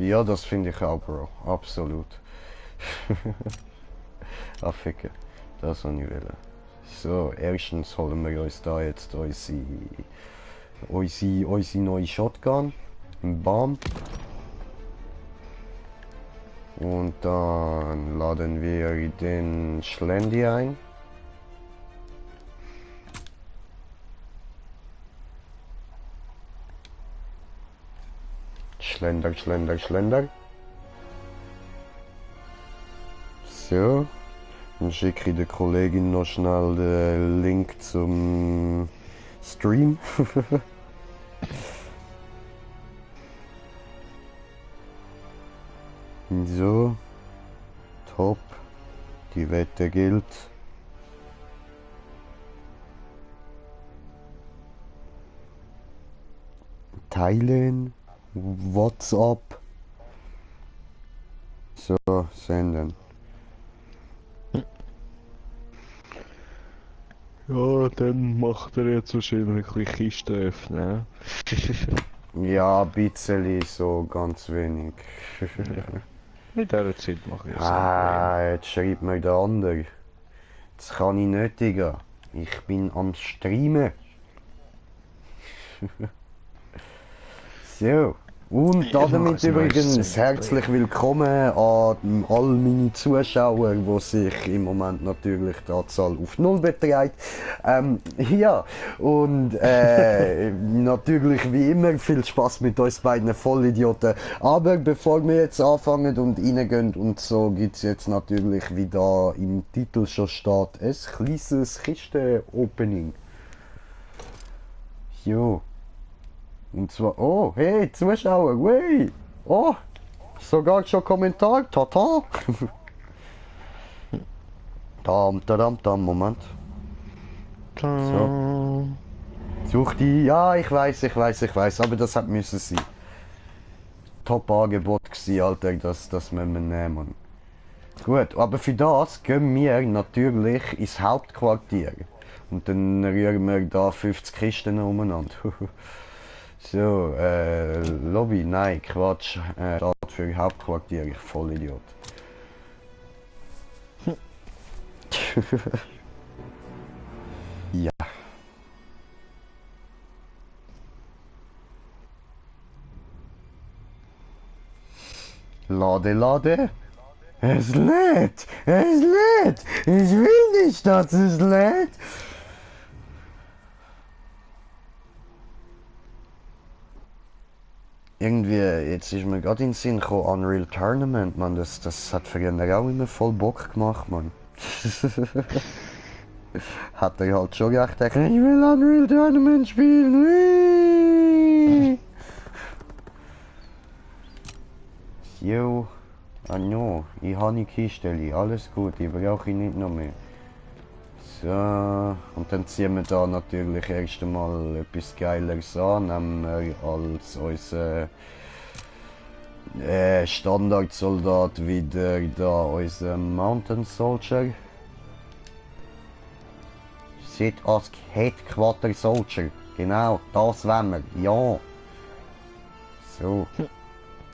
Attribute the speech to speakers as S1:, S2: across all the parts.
S1: Ja, das finde ich auch, Bro. Absolut. Ah, ficken. Das soll ich will. So, erstens holen wir uns da jetzt unsere neue Shotgun. Bam. Und dann laden wir den Schlendi ein. Schlender, Schlender, Schlender. So. Dann schicke ich der Kollegin noch schnell den Link zum Stream. So. Top. Die Wette gilt. Teilen. WhatsApp. So, senden.
S2: Ja, dann macht er jetzt wahrscheinlich ein bisschen Kisten öffnen.
S1: Ja, ein bisschen, so ganz wenig.
S2: In dieser Zeit mache ich es
S1: Jetzt schreibt mir der andere. Das kann ich nicht, Digga. Ich bin am Streamen. So. Und damit übrigens herzlich willkommen an all meine Zuschauer, die sich im Moment natürlich die Anzahl auf 0 beträgt. Ja, und natürlich wie immer viel Spaß mit uns beiden Vollidioten. Aber bevor wir jetzt anfangen und reingehen und so, gibt es jetzt natürlich, wie da im Titel schon steht, ein kleines Kisten-Opening. Jo. Und zwar, oh, hey, Zuschauer, wey, oh, sogar schon Kommentar, tata. Dam, Moment. So. Such die, ja, ich weiß, aber das hat müssen sein. Top-Angebot gsi, Alter, das müssen wir nehmen. Gut, aber für das gehen wir natürlich ins Hauptquartier. Und dann rühren wir da 50 Kisten umeinander. So, Lobby, nein, Quatsch, Stadt für Hauptquartier, ich Vollidiot. Ja. Lade. Es lädt, ich will nicht, dass es lädt. Irgendwie, jetzt ist mir gerade in den Sinn gekommen, Unreal Tournament, man, das hat für ihn auch immer voll Bock gemacht, man. Hat er halt schon gedacht, ich will Unreal Tournament spielen. Whee! Jo, no, ich habe eine Kiste, alles gut, ich brauche nicht noch mehr. So, und dann ziehen wir da natürlich erst einmal etwas Geileres an, nehmen wir als unser Standardsoldat wieder da unser Mountain Soldier. Sieht als Headquarter Soldier, genau, das wollen wir, ja. So,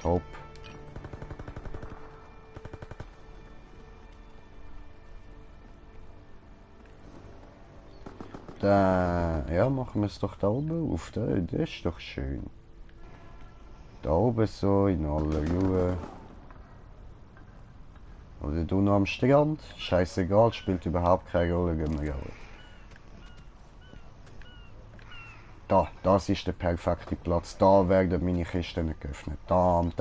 S1: top. Da, ja, machen wir es doch da oben auf, das ist doch schön. Da oben so, in aller Ruhe. Oder du noch am Strand, scheißegal, spielt überhaupt keine Rolle, gehen wir alle. Da, das ist der perfekte Platz, da werden meine Kisten geöffnet. Dam.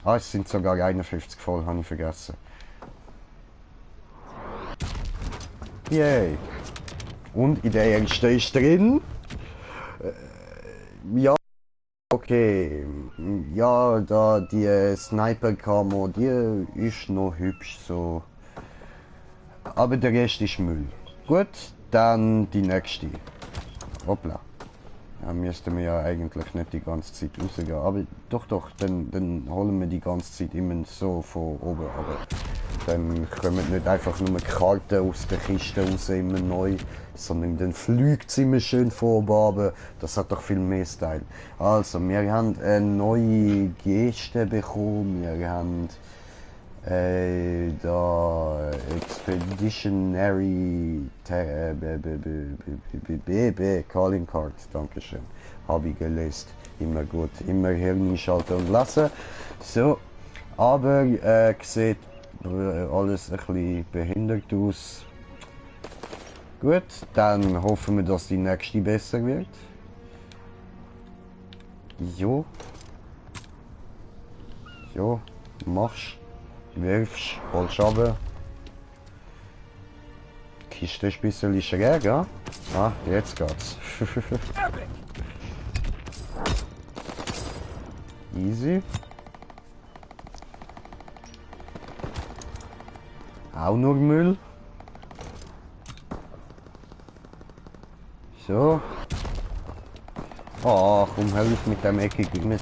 S1: Ah, es sind sogar 51 voll, habe ich vergessen. Yay! Und in der ersten ist drin. Ja, okay. Ja, da die Sniper-Camo, die ist noch hübsch so. Aber der Rest ist Müll. Gut, dann die nächste. Hoppla. Ja, müssten wir ja eigentlich nicht die ganze Zeit rausgehen. Aber doch, dann holen wir die ganze Zeit immer so von oben. Aber Dann kommen nicht einfach nur Karten aus der Kiste raus immer neu, sondern dann fliegt sie immer schön vorbei. Das hat doch viel mehr Style. Also, wir haben eine neue Geste bekommen, wir haben da Expeditionary Calling Card, dankeschön. Habe ich gelesen. Immer gut, immer Hirn einschalten und lassen. So, aber sieht alles ein bisschen behindert aus. Gut, dann hoffen wir, dass die nächste besser wird. Jo. Jo, machst. Wirfst, holst runter. Die Kiste ist ein bisschen schräg, ja? Ah, jetzt geht's. Easy. Auch nur Müll. So. Ach, komm, hör auf mit dem Ecke. Ich bin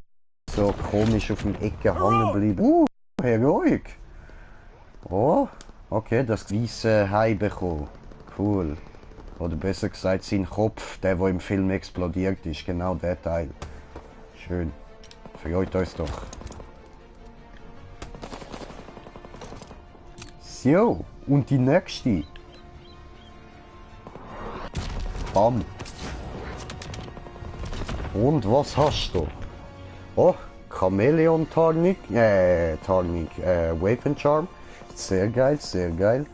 S1: so komisch auf dem Ecke hängen bleiben. Heroic. Oh, okay, das weiße Hai bekommen. Cool. Oder besser gesagt, sein Kopf, der im Film explodiert ist. Genau der Teil. Schön. Freut euch doch. So, und die nächste. Bam. Und was hast du? Oh, Chamäleon-Tarnung, Wave Charm. Sehr geil, sehr geil.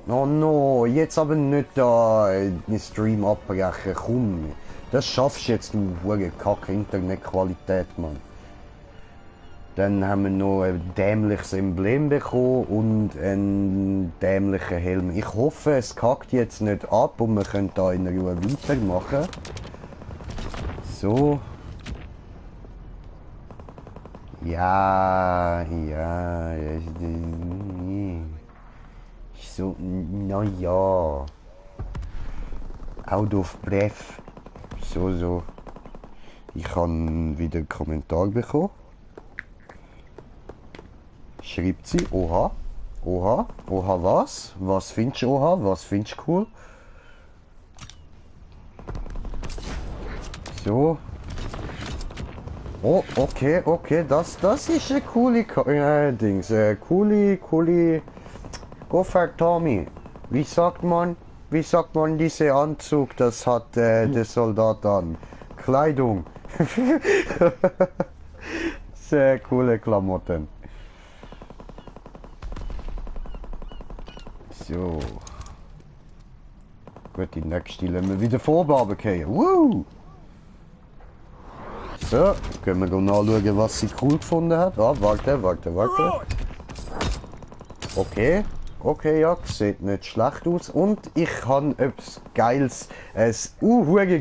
S1: Oh no, jetzt aber nicht da den Stream abbrechen, komm. Das schaffst du jetzt, du hure Kacke Internetqualität, Mann. Dann haben wir noch ein dämliches Emblem bekommen und einen dämlichen Helm. Ich hoffe, es kackt jetzt nicht ab und wir können da in Ruhe weitermachen. So. Ja. So, naja. Out of breath. So. Ich habe wieder einen Kommentar bekommen. Schreibt sie, oha, was? Was findest du was findest du cool? So. Oh, okay, das ist eine coole Dings, coole Goffert Tommy. Wie sagt man diese Anzug, das hat der Soldat an? Kleidung. Sehr coole Klamotten. So. Gut, die nächste lassen wir wieder vorbarbecuen. Woo! So, können wir nachschauen, was sie cool gefunden hat. Ah, warte. Okay, ja, sieht nicht schlecht aus. Und ich habe etwas Geiles, ein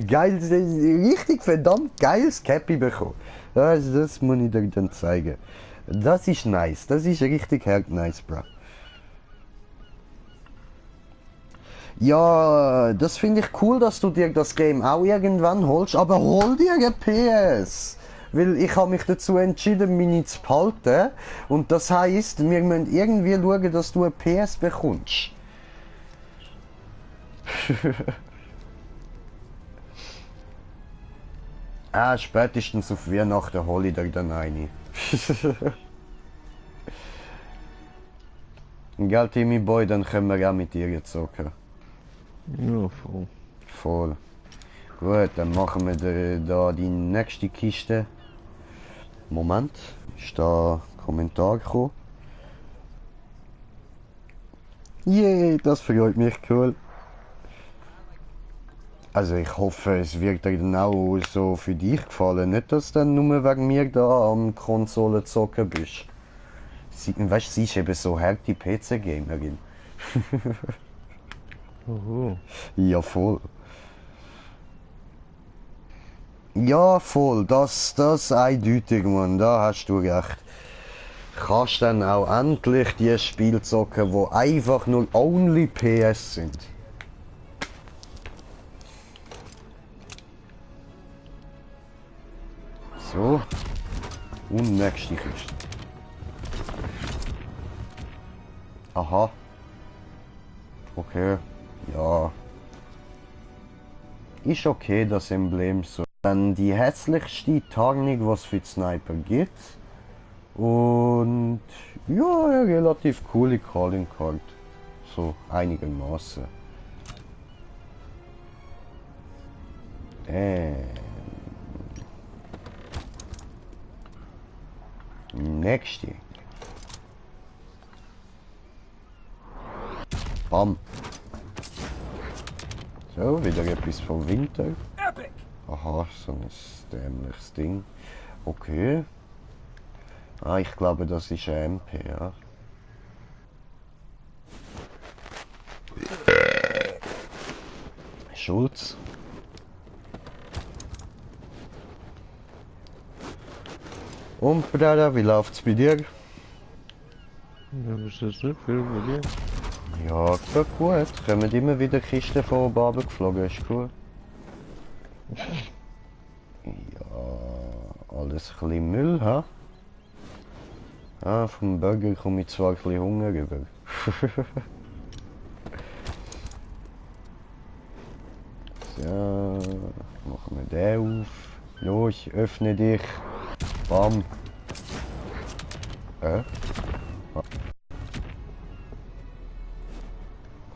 S1: geiles, richtig verdammt geiles Cappy bekommen. Das muss ich dir dann zeigen. Das ist nice, das ist richtig nice, bro. Ja, das finde ich cool, dass du dir das Game auch irgendwann holst, aber hol dir eine PS! Weil ich habe mich dazu entschieden, meine zu behalten. Und das heisst, wir müssen irgendwie schauen, dass du eine PS bekommst. Spätestens auf Weihnachten hole ich dir dann eine. Gell, Timmy Boy, dann können wir auch mit dir zocken.
S2: Ja,
S1: Voll. Gut, dann machen wir da die nächste Kiste. Moment, ist da ein Kommentar gekommen? Yay, das freut mich, cool. Also ich hoffe, es wird dir dann auch so für dich gefallen. Nicht, dass du dann nur wegen mir da am Konsole zocken bist. Weißt du, sie ist eben so harte PC-Gamerin. Ja, voll. Ja, voll. Das eindeutig, Mann. Da hast du recht. Kannst dann auch endlich die Spiele zocken, die einfach nur only PS sind. So. Und nächste Kiste. Aha. Okay. Ja. Ist okay, das Emblem so. Dann die hässlichste Tarnung, was für die Sniper gibt. Und ja, eine relativ coole Calling Card. So einigermaßen. Nächste. Bam. So, wieder etwas vom Winter. Aha, so ein dämliches Ding. Okay. Ah, ich glaube, das ist ein MP, ja. Schulz. Und Bruder, wie läuft's bei dir?
S2: Ja, ist das nicht viel bei dir?
S1: Ja, gut. Kommen immer wieder Kisten von oben runtergeflogen, ist gut. Ja, alles ein bisschen Müll, ha? Ah, vom Burger komme ich zwar ein bisschen Hunger über. So, machen wir den auf. Los, öffne dich. Bam.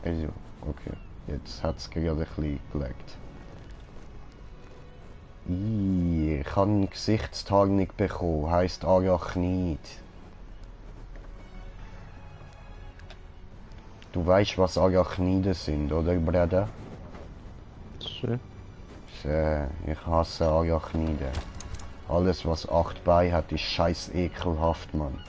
S1: Also, okay. Jetzt hat es gerade ein bisschen gelegt. Ich habe eine Gesichtstarnung bekommen, heisst Arachnid. Du weißt, was Arachniden sind, oder Bruder?
S2: Schön.
S1: Ich hasse Arachniden. Alles, was 8 Beine hat, ist scheiß ekelhaft, Mann.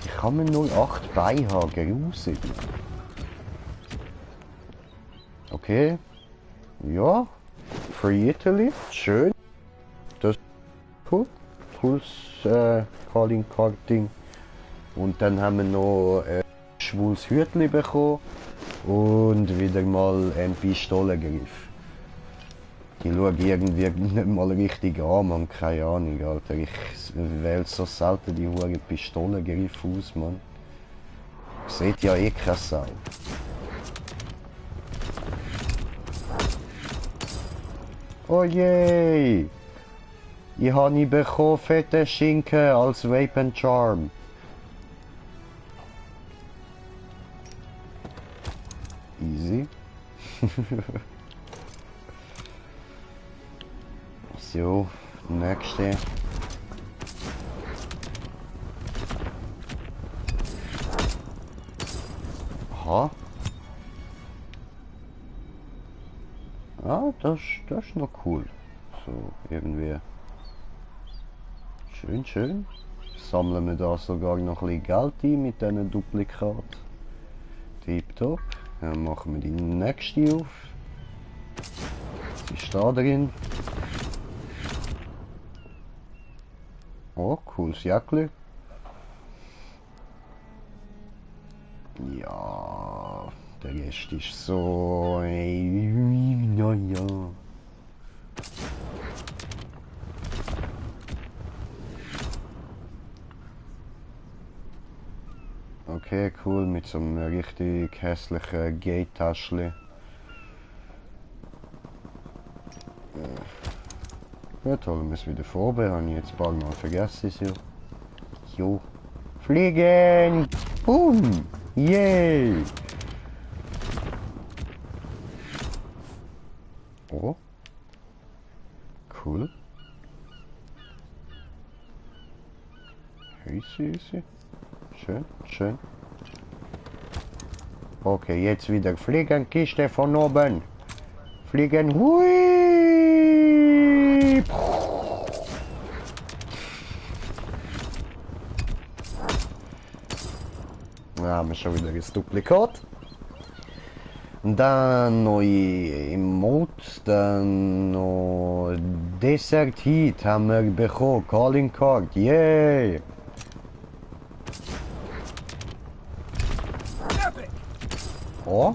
S1: Ich kann mir nur 8 Beine haben, grusig. Okay. Ja. Free Italy. Schön. Das ist cool. Cooles Calling Card Ding. Und dann haben wir noch schwules Hütli bekommen. Und wieder mal ein Pistolengriff. Die schauen irgendwie nicht mal richtig an, man. Keine Ahnung, Alter. Ich wähle so selten die hohen Pistolengriff aus, man. Sieht ja eh keine Sau. Oh je! Ich habe ihn bekommen, fette Schinken als Vape and Charm. Easy. So, nächste. Aha. Ah, das ist noch cool. So, irgendwie. Schön, schön. Sammeln wir da sogar noch ein bisschen Geld ein mit diesen Duplikat. Tipptopp. Dann machen wir die nächste auf. Was ist da drin? Oh, cooles Jäckli. Ja, der Rest ist so... Naja. Okay, cool, mit so einem richtig hässlichen Gate-Taschli. Gut, holen wir es wieder vorbei, habe ich jetzt ein paar Mal vergessen. So. Jo. Fliegen! Boom! Yay! Oh. Cool. Easy. Schön, schön. Okay, jetzt wieder fliegen, Kiste von oben. Fliegen, hui! Da haben wir schon wieder das Duplikat. Dann noch Emote, dann noch Desert Heat haben wir bekommen, Calling Card, yay! Oh,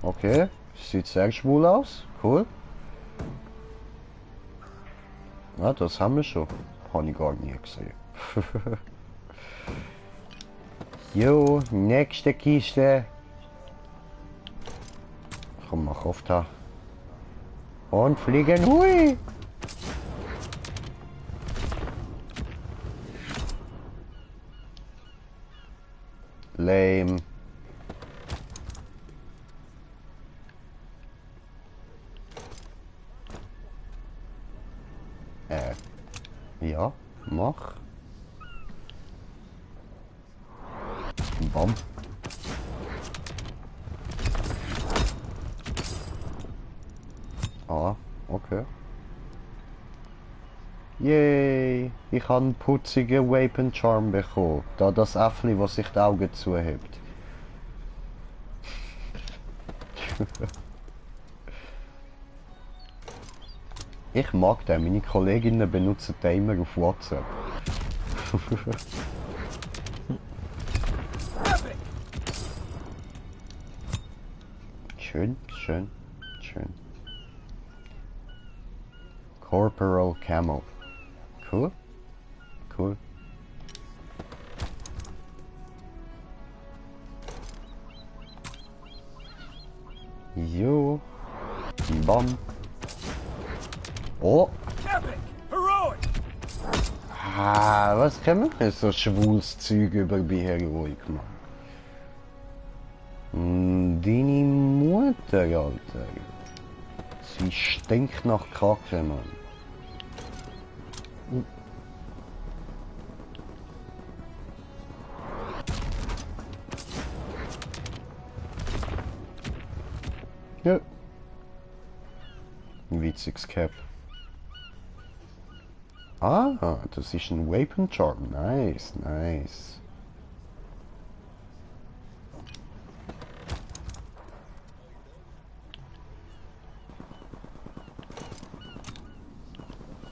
S1: okay, sieht sehr schwul aus, cool. Ja, das haben wir schon. Habe ich gar nie gesehen. Jo, nächste Kiste. Komm, mach auf da. Und fliegen, hui! Lame. Ja, mach. Bam. Ah, okay. Yay! Ich habe einen putzigen Weapon Charm bekommen. Da das Äffli, was sich die Augen zuhebt. Ich mag den. Meine Kolleginnen benutzen den immer auf WhatsApp. Schön, schön, schön. Corporal Camo. Cool. Cool. Jo. Bam. Oh. Ah, was kann man so schwules Zeug über bei Heroik machen? Deine Mutter, Alter. Sie stinkt nach Kacke, Mann. Ja. Ein witziges Cap. Ah, das ist ein Weapon Charm. Nice, nice.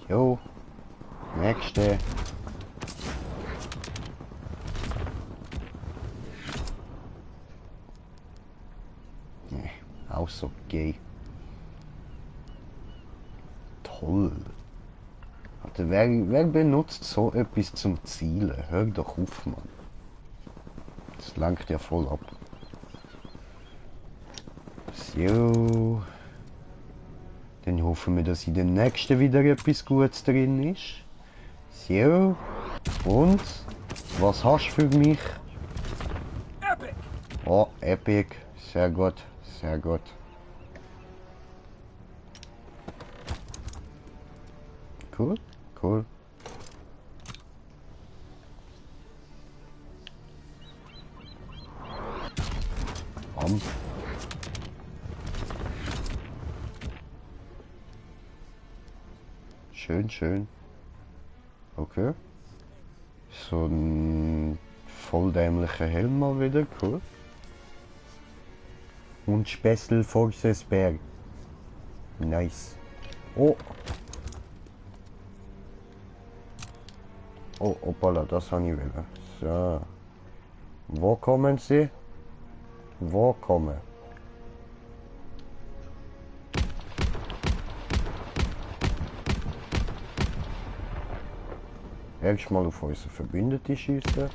S1: Jo. Nächste. Nee, auch so gay. Toll. Alter, wer benutzt so etwas zum Zielen? Hör doch auf, Mann. Das langt ja voll ab. So. Dann hoffen wir, dass in der nächsten wieder etwas Gutes drin ist. So. Und? Was hast du für mich? Epic. Oh, Epic. Sehr gut. Sehr gut. Cool. Cool. Bam. Schön, schön. Okay. So ein voll dämlicher Helm mal wieder, cool. Und Special Forces Berg. Nice. Oh. Oh, hoppala, das habe ich wieder. So. Wo kommen sie? Wo kommen? Erstmal auf unsere Verbündete schießen.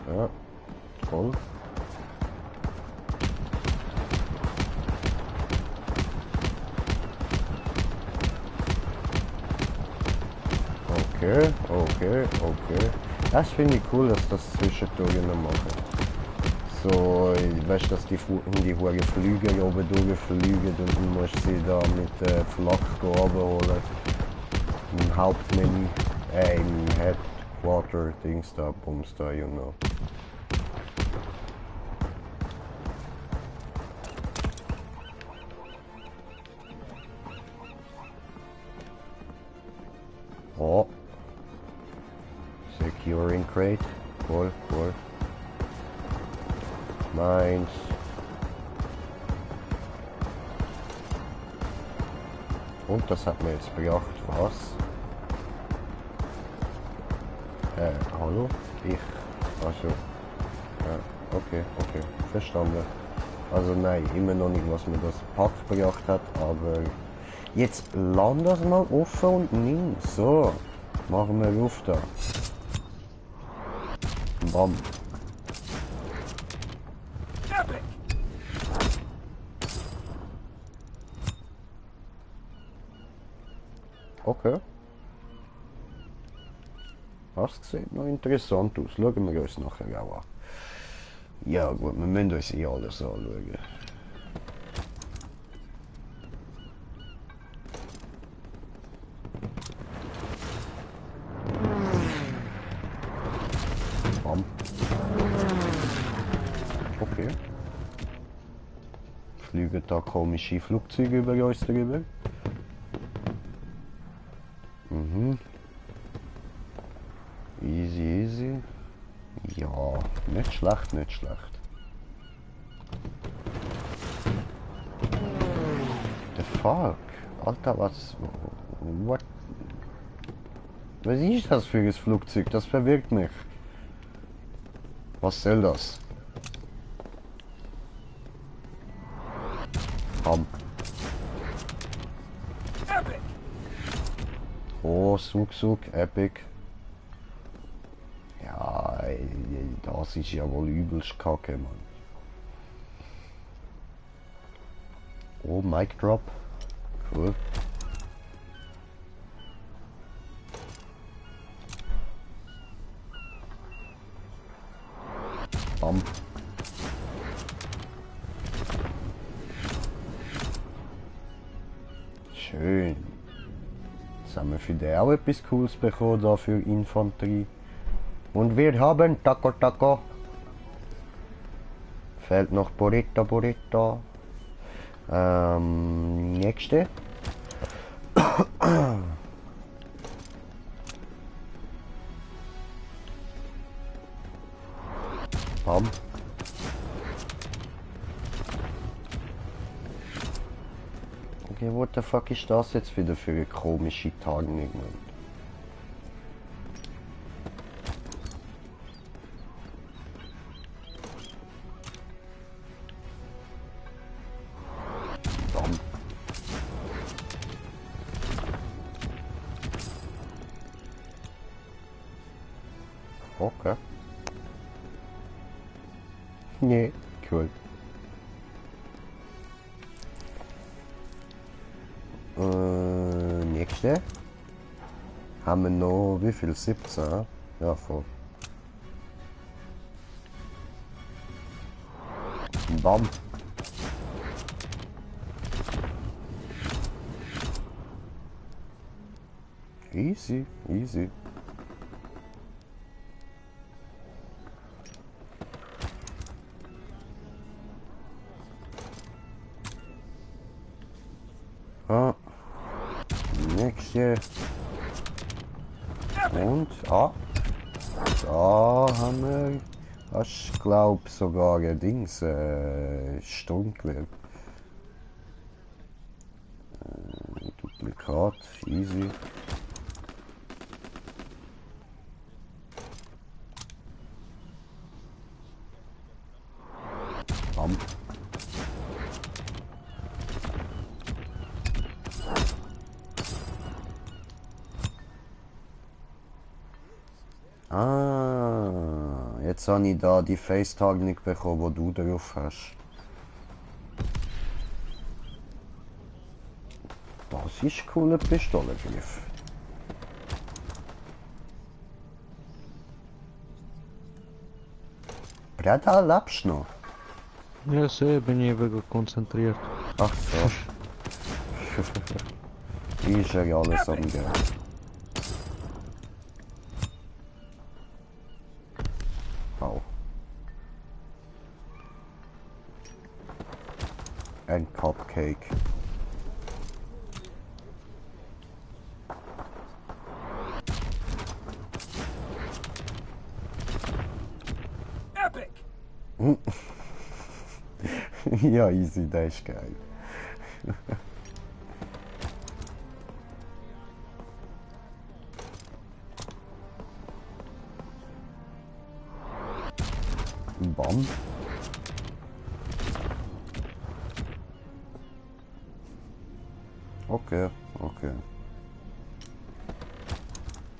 S1: Ja, toll. Okay, okay, okay. Das finde ich cool, dass das zwischendurch noch machen. So, weißt du, dass die hohen Flüge oben durchfliegen und du musst sie da mit Flak runterholen. Im Hauptmenü, im Headquarter Dings da, Bums da, you know. Oh. Securing crate. Cool, cool. Meins. Und das hat mir jetzt gebracht, was? Hallo? Ich. Also. Ja, okay, okay. Verstanden. Also nein, immer noch nicht, was mir das Pack gebracht hat, aber jetzt lass das mal offen und nimm. So, machen wir Luft da. Bam. Okay. Das sieht noch interessant aus. Schauen wir uns nachher auch an. Ja gut, wir müssen uns eh alles anschauen. Bam. Okay. Fliegen da komische Flugzeuge über uns drüber. Mhm. Easy, easy. Ja, nicht schlecht, nicht schlecht. The fuck? Alter, was? What? Was ist das für ein Flugzeug? Das verwirrt mich. Was soll das? Bam. Oh, Zug, Epic. Ja, ey, das ist ja wohl übelst kacke, Mann. Oh, Mic Drop. Cool. Bam. Schön. Jetzt haben wir für den auch etwas Cooles bekommen, da für Infanterie. Und wir haben Taco Taco. Fehlt noch Burrito. Nächste. Bam. Okay, what the fuck ist das jetzt wieder für eine komische Tarnung? Bam. Okay. Nee, cool. Nächste. Haben wir noch, wie viel? 17? Ja, voll. Bam. Easy, easy. Ah. Nächste. Und, da haben wir, ich glaube sogar ein Dings, Sturmgewehr. Duplikat, easy. Bam. Ah, jetzt habe ich da die Face-Tag nicht bekommen, die du drauf hast. Das ist cooler Pistolengriff. Breda, lebst du noch?
S2: Ja, sehr, bin ich eben konzentriert.
S1: Ach so. Ist ja alles am Gehen. Au. Ein Cupcake.
S3: Epic!
S1: Ja, easy, der ist geil. Bam. Okay, okay.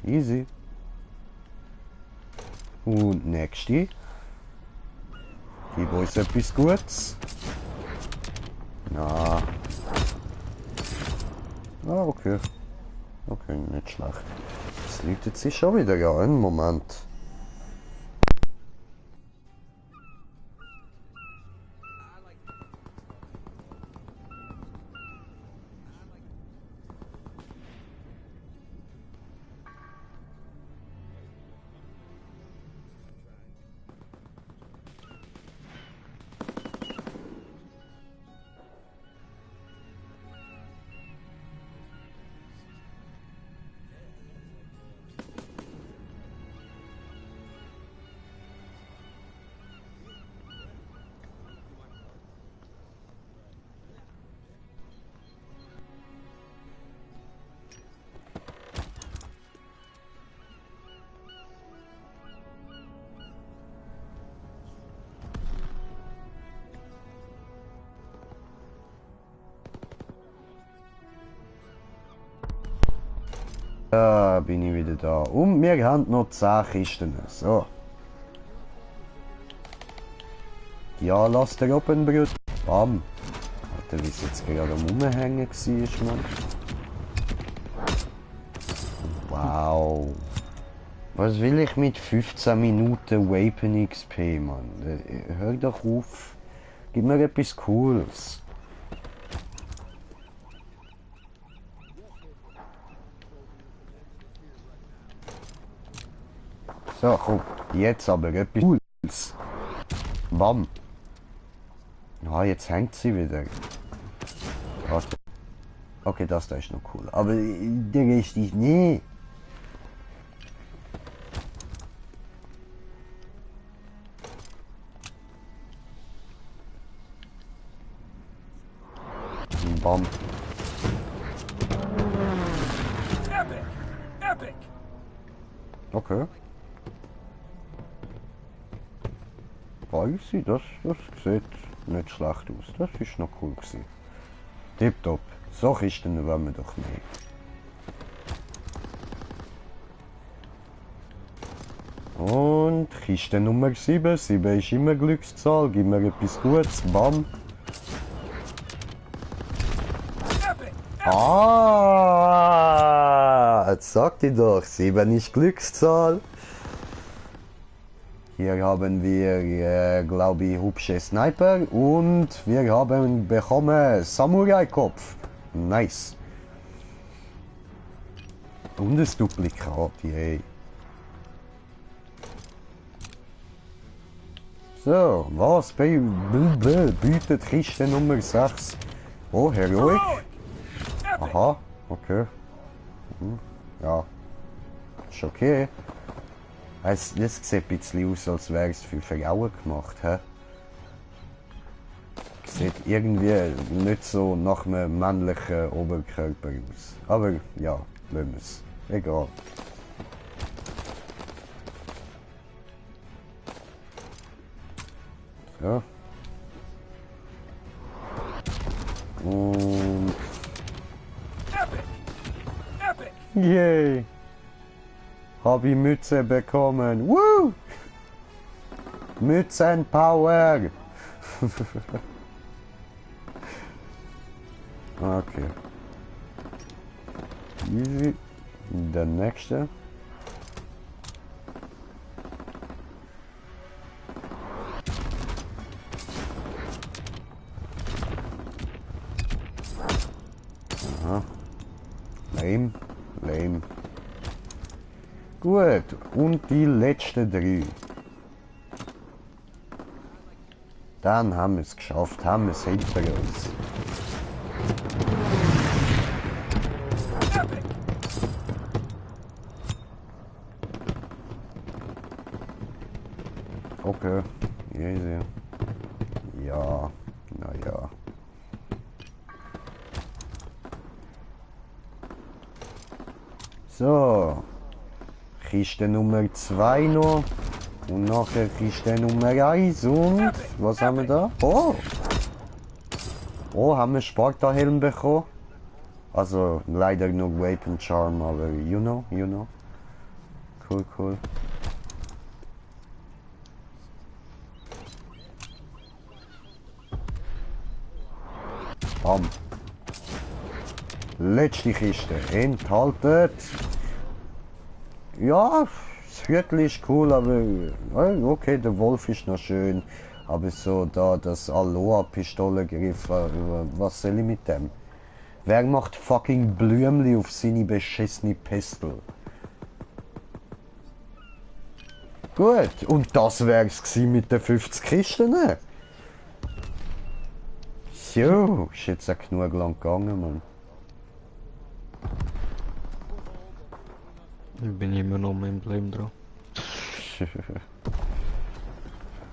S1: Easy. Und nächste. Gib uns etwas Gutes. Na. Ah, okay. Okay, nicht schlecht. Das liegt jetzt sich schon wieder ja, einen Moment. Da bin ich wieder da. Und wir haben noch 10 Kisten. So. Ja, lass den oben, Bruder. Bam. Alter, wie es jetzt gerade am Umhängen war, Mann. Wow. Was will ich mit 15 Minuten Wapen XP, Mann? Hör doch auf. Gib mir etwas Cooles. So, komm. Jetzt aber etwas Cooles. Bam. Ah, jetzt hängt sie wieder. Warte. Okay, das da ist noch cool. Aber der Rest ist nicht. Bam. Okay. Easy, das sieht nicht schlecht aus. Das ist noch cool gewesen. Tipptopp. So Kisten wollen wir doch nicht. Und Kiste Nummer 7. 7 ist immer Glückszahl. Gib mir etwas Gutes. Bam. Ah, jetzt sagt ich doch. 7 ist Glückszahl. Hier haben wir, glaube ich, hübsche Sniper und wir haben bekommen Samurai-Kopf. Nice. Und das Duplikat, yay. So, was bietet Kiste Nummer 6? Oh, Heroic. Aha, okay. Ja, ist okay. Das sieht ein bisschen aus, als wäre es für Frauen gemacht. He? Sieht irgendwie nicht so nach einem männlichen Oberkörper aus. Aber ja, lassen wir es. Egal. So. Und... Yay! Habe ich Mütze bekommen. Woo! Mützenpower! Okay. Easy. Der nächste. Aha. Lame. Lame. Gut, und die letzte 3. Dann haben wir es geschafft, haben wir es hinter uns. Okay, easy. Ja, naja. So. Kiste Nummer 2 noch. Und nachher Kiste Nummer 1. Und was haben wir da? Oh! Oh, haben wir Sparta-Helm bekommen? Also leider nur Rape and Charm, aber you know. Cool, cool. Bam. Letzte Kiste. Enthalten. Ja, das Hütchen ist cool, aber okay, der Wolf ist noch schön. Aber so da das Aloha-Pistolengriff, was soll ich mit dem? Wer macht fucking Blümli auf seine beschissene Pistole? Gut, und das wär's gewesen mit den 50 Kisten. So, ist jetzt auch genug lang gegangen, Mann.
S2: Ich bin immer noch mit dem Blame dran.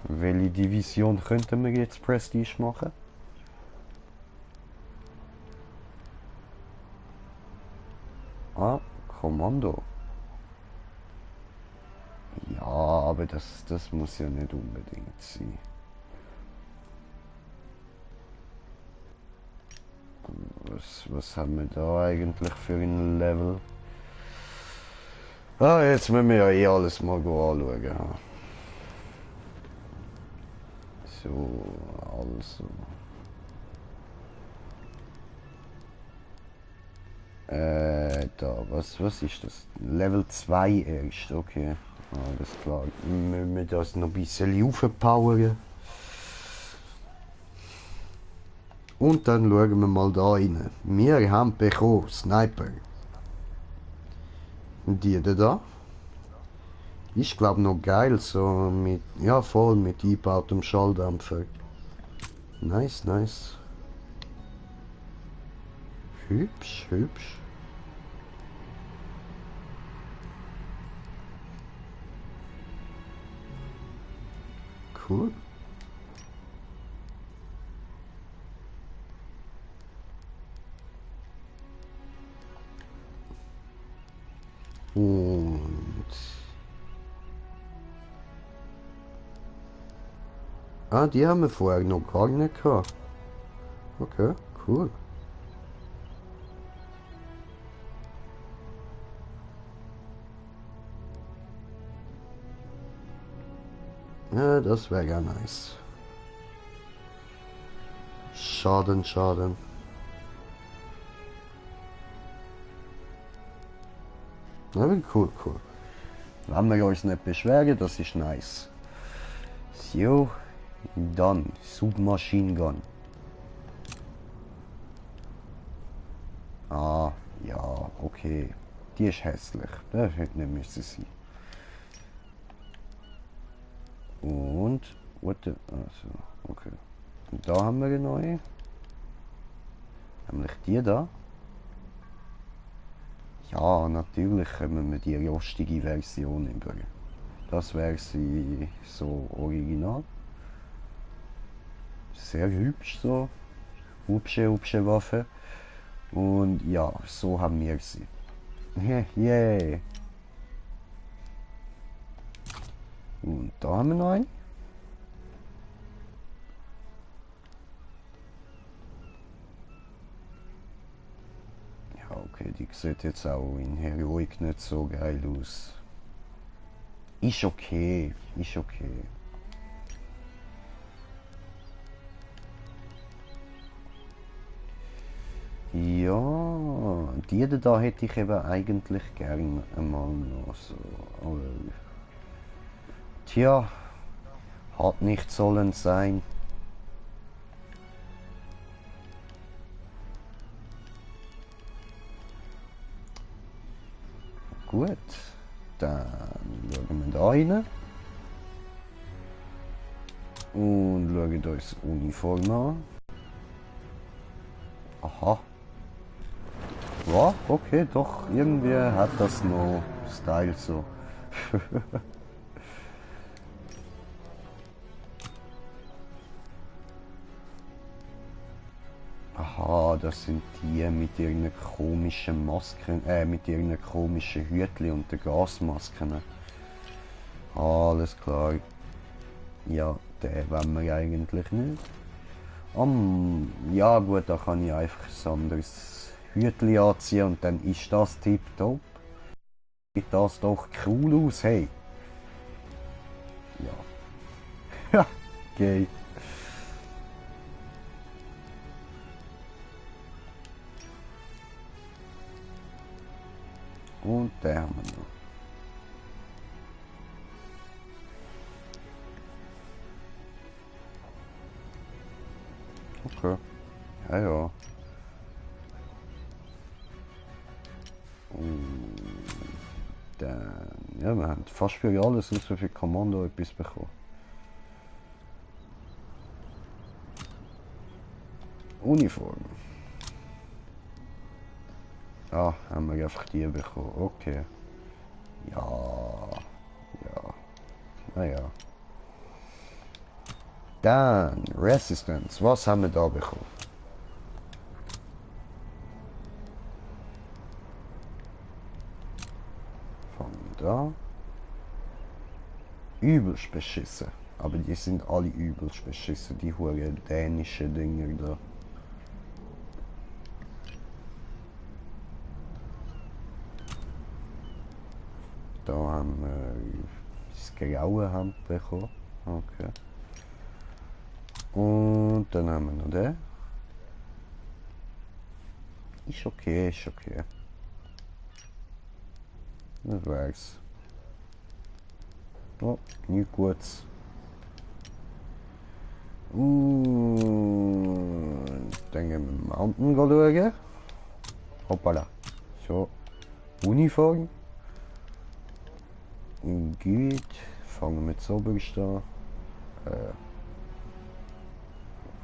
S1: Welche Division könnten wir jetzt Prestige machen? Ah, Kommando. Ja, aber das muss ja nicht unbedingt sein. Was haben wir da eigentlich für ein Level? Ah, jetzt müssen wir ja eh alles mal anschauen. So, also. Da, was ist das? Level 2 erst, okay. Alles klar. Müssen wir das noch ein bisschen aufpowern. Und dann schauen wir mal da rein. Wir haben bekommen Sniper. Die da. Ich glaube noch geil, so mit, ja voll mit eingebautem Schalldämpfer. Nice, nice. Hübsch, hübsch. Cool. Und... Ah, die haben wir vorher noch gar nicht gehabt. Okay, cool. Ja, das wäre ja nice. Schaden, Schaden. Aber cool, cool. Wenn wir uns nicht beschweren, das ist nice. So, dann Submachine Gun. Ah, ja, okay. Die ist hässlich. Das hätte nicht müssen sein. Und, what the, also, okay. Und da haben wir eine neue. Nämlich die da. Ja, natürlich können wir die rostige Version über. Das wäre sie so original. Sehr hübsch so. Hübsche Waffe. Und ja, so haben wir sie. Yay! Und da haben wir noch einen. Ja, okay, die sieht jetzt auch in Heroic nicht so geil aus. Ist okay, ist okay. Ja, die da hätte ich eben eigentlich gern einmal noch so. Aber tja, hat nicht sollen sein. Gut, dann schauen wir da rein. Und schauen uns die Uniform an. Aha. Ja, okay, doch, irgendwie hat das noch Style so. Aha, das sind die mit ihren komischen Masken, mit ihren komischen Hütchen und den Gasmasken. Alles klar. Ja, den wollen wir eigentlich nicht. Ja gut, da kann ich einfach ein anderes Hütli anziehen und dann ist das tipptopp. Sieht das doch cool aus, hey. Ja. Okay. Und den haben wir noch. Okay. Ja, ja. Und dann, ja, wir haben fast für alles außer für Kommando etwas bekommen. Uniform. Ah, haben wir einfach die bekommen. Okay. Ja. Ja. Naja. Dann, Resistance. Was haben wir da bekommen? Von da. Übelst beschissen. Aber die sind alle übelst beschissen, die hohen dänischen Dinger da. Da haben wir das graue Hemd bekommen. Okay. Und dann haben wir noch den. Ist okay, ist okay. Das wär's. Oh, nichts Gutes. Und dann gehen wir Mountain schauen. Hoppala. So. Uniform. Gut. Fangen wir mit so an.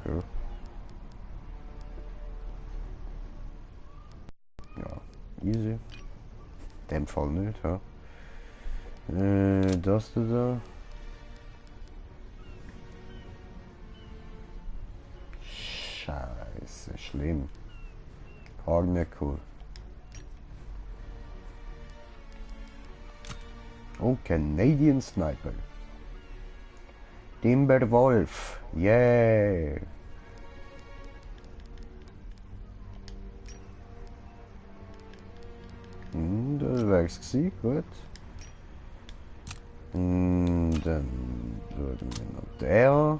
S1: Okay. Ja, easy. In dem Fall nicht, ja. Das da. Scheiße, schlimm. Gar nicht cool. Und Canadian Sniper. Timberwolf. Yeah. Das wär's gewesen, gut. Und dann würden wir noch der.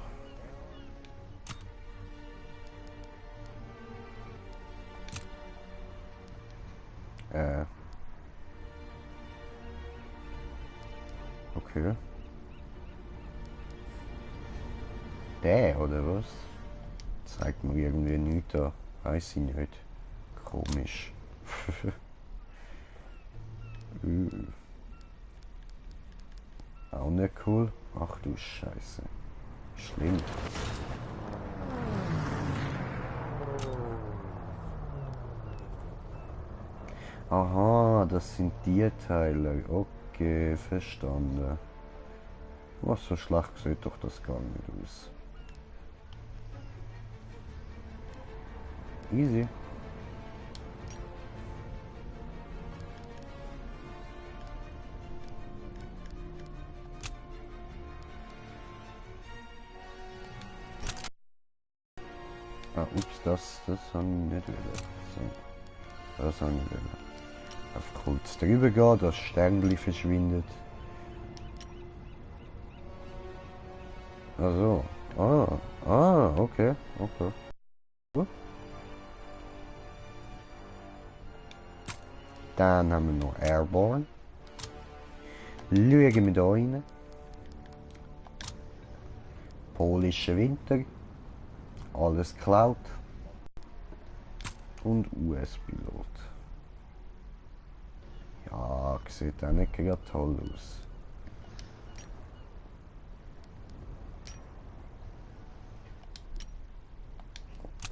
S1: Okay. Der oder was? Zeigt mir irgendwie nichts da. Weiß ich nicht. Komisch. Auch nicht cool. Ach du Scheiße. Schlimm. Aha, das sind die Teile. Okay, verstanden. Was, so schlecht sieht doch das gar nicht aus. Easy. Ah, ups, das habe ich nicht wieder. So, das habe ich wieder. Auf kurz drüber gehen, das Sternchen verschwindet. Also, okay, okay. Gut. Dann haben wir noch Airborne. Schauen wir da rein. Polischer Winter. Alles Cloud. Und US-Pilot. Ja, sieht auch nicht gerade toll aus.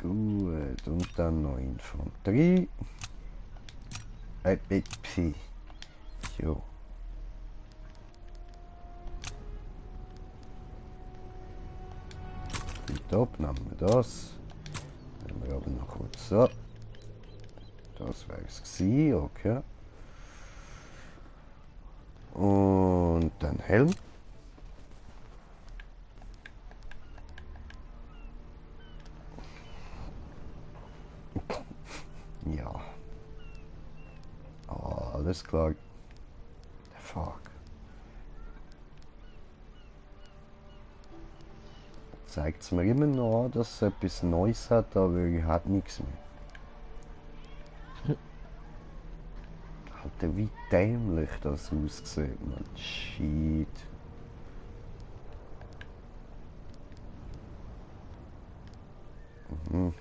S1: Gut, und dann noch Infanterie. Psi. Jo. Top, nehmen wir das. Nehmen wir aber noch kurz so. Das wäre es gewesen, okay. Und dann Helm. Ja, alles klar. Fuck. Zeigt es mir immer noch an, dass es etwas Neues hat, aber er hat nichts mehr. Alter, wie dämlich das aussieht, man. Shit. Mhm.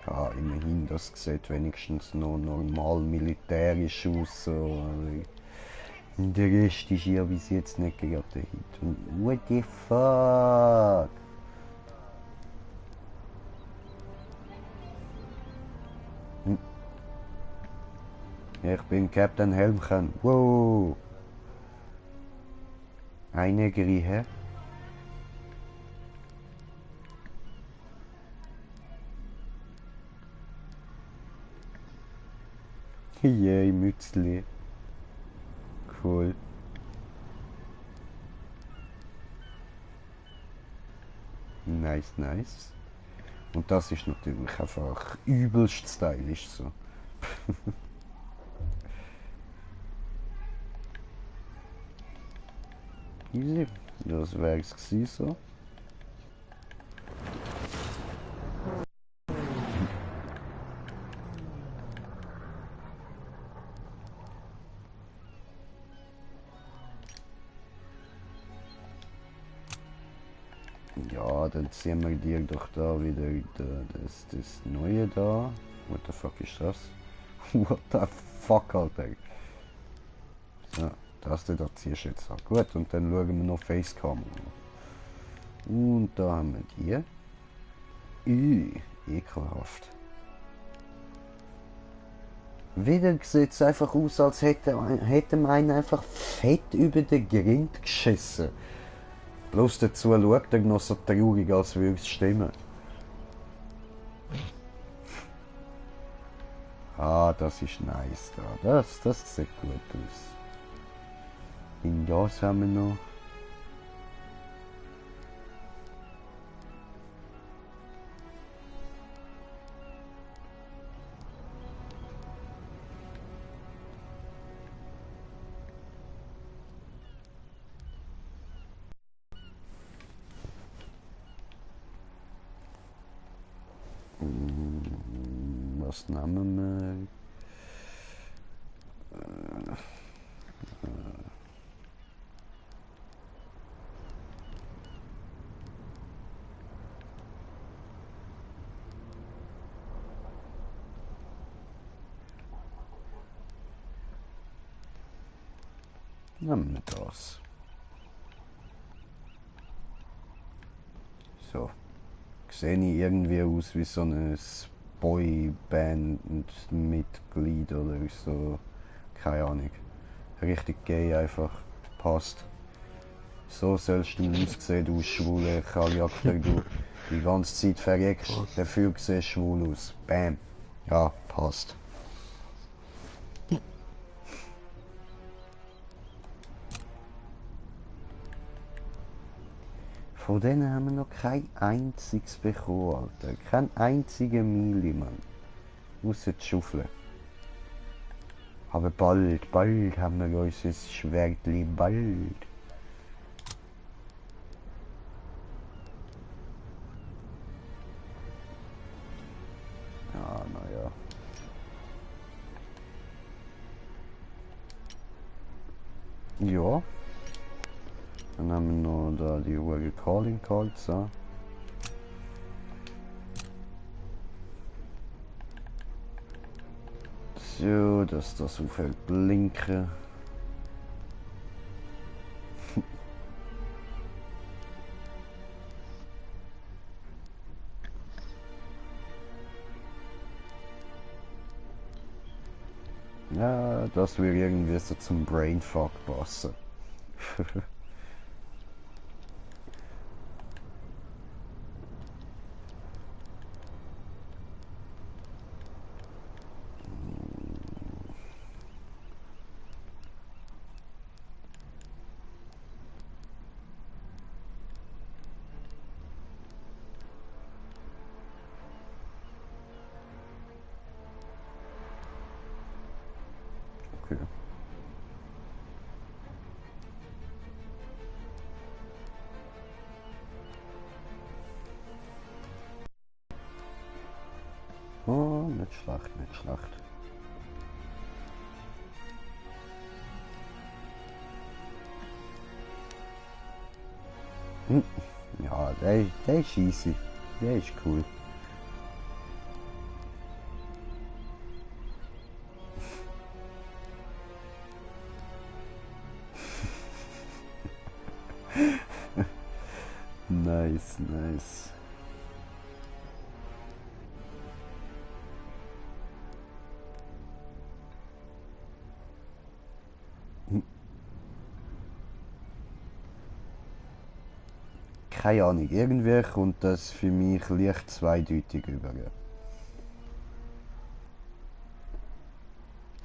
S1: Ja, immerhin, das sieht wenigstens noch normal militärisch aus. So. Aber der Rest ist ja bis jetzt nicht gerade der Hit. Und what the fuck? Hm. Ich bin Captain Helmchen. Wow. Eine Grieche. Yay, Mützli. Cool. Nice, nice. Und das ist natürlich einfach übelst stylisch so. Easy. Das wär's gewesen so. Ja, dann ziehen wir dir doch da wieder das Neue da. What the fuck ist das? What the fuck, Alter? So, das da ziehst du jetzt an. Gut, und dann schauen wir noch Facecam. Und da haben wir die. Ekelhaft. Wieder sieht es einfach aus, als hätte man einen einfach fett über den Grind geschissen. Bloß dazu schaut er noch so traurig, als würde es stimmen. Ah, das ist nice da. Das sieht gut aus. In das haben wir noch. Was nehmen wir? Nehmen wir das. So. Sehe ich irgendwie aus wie so ein Boyband-Mitglied oder so. Keine Ahnung. Richtig gay einfach. Passt. So sollst du aussehen, du schwuler Charakter, du die ganze Zeit verreckst, dafür siehst du schwul aus. Bam. Ja, passt. Von denen haben wir noch kein einziges bekommen, Alter. Kein einziger Mili, Mann. Ausser die Schaufel. Aber bald haben wir unser Schwertli, bald. Ja, naja. Ja. Dann haben wir noch da die Uhr Calling Cards. So. So, dass das aufhört blinken. Ja, das würde irgendwie so zum Brainfuck passen. Oh, nicht schlecht, nicht schlecht. Hm. Ja, der ist easy. Der ist cool. Nice, nice. Keine Ahnung, irgendwie kommt das für mich leicht zweideutig rüber.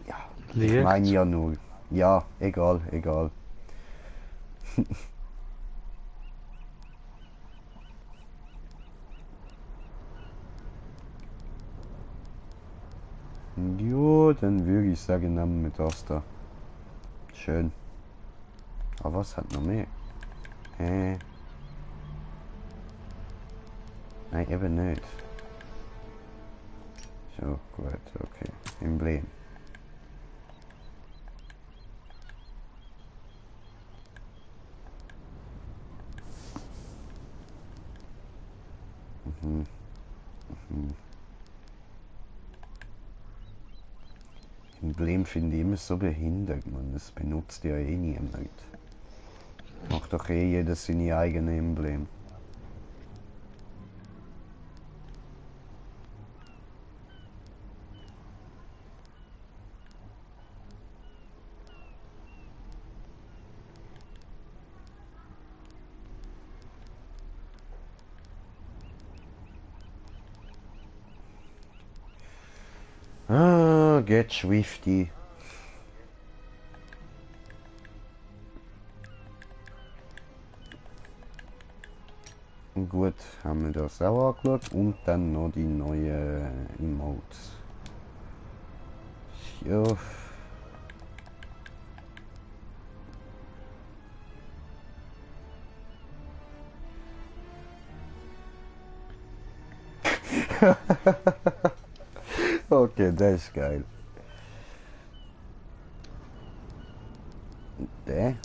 S1: Ja, ich meine
S2: Liegt.
S1: ja nur. Ja, egal, egal. Jo, dann würde ich sagen, nehmen wir das da. Schön. Aber was hat noch mehr? Nein, eben nicht. So, gut, okay. Emblem. Emblem finde ich immer so behindert, man. Das benutzt ja eh niemand. Macht doch eh jeder seine eigene Emblem. Ah, get Swifty. Gut, haben wir das auch angeschaut. Und dann noch die neuen Emotes. Ja. Okay, das ist geil. Der?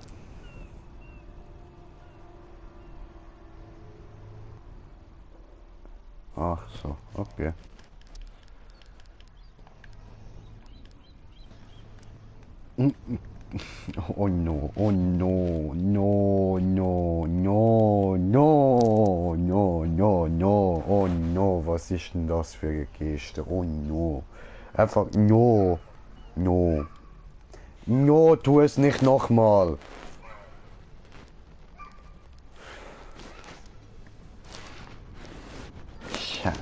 S1: Ach so, okay. Oh no, oh no, no, no, no, no, no, no, no, oh no, was ist denn das für eine Geste? Oh no. Einfach no, no. No, tu es nicht nochmal. Scheiße.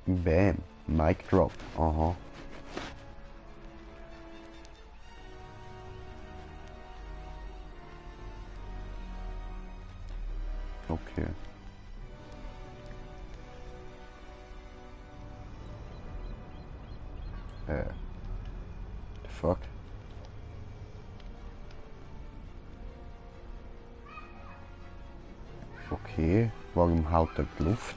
S1: Bam. Mic drop. Aha. Okay. The fuck? Okay. Warum haut er die Luft?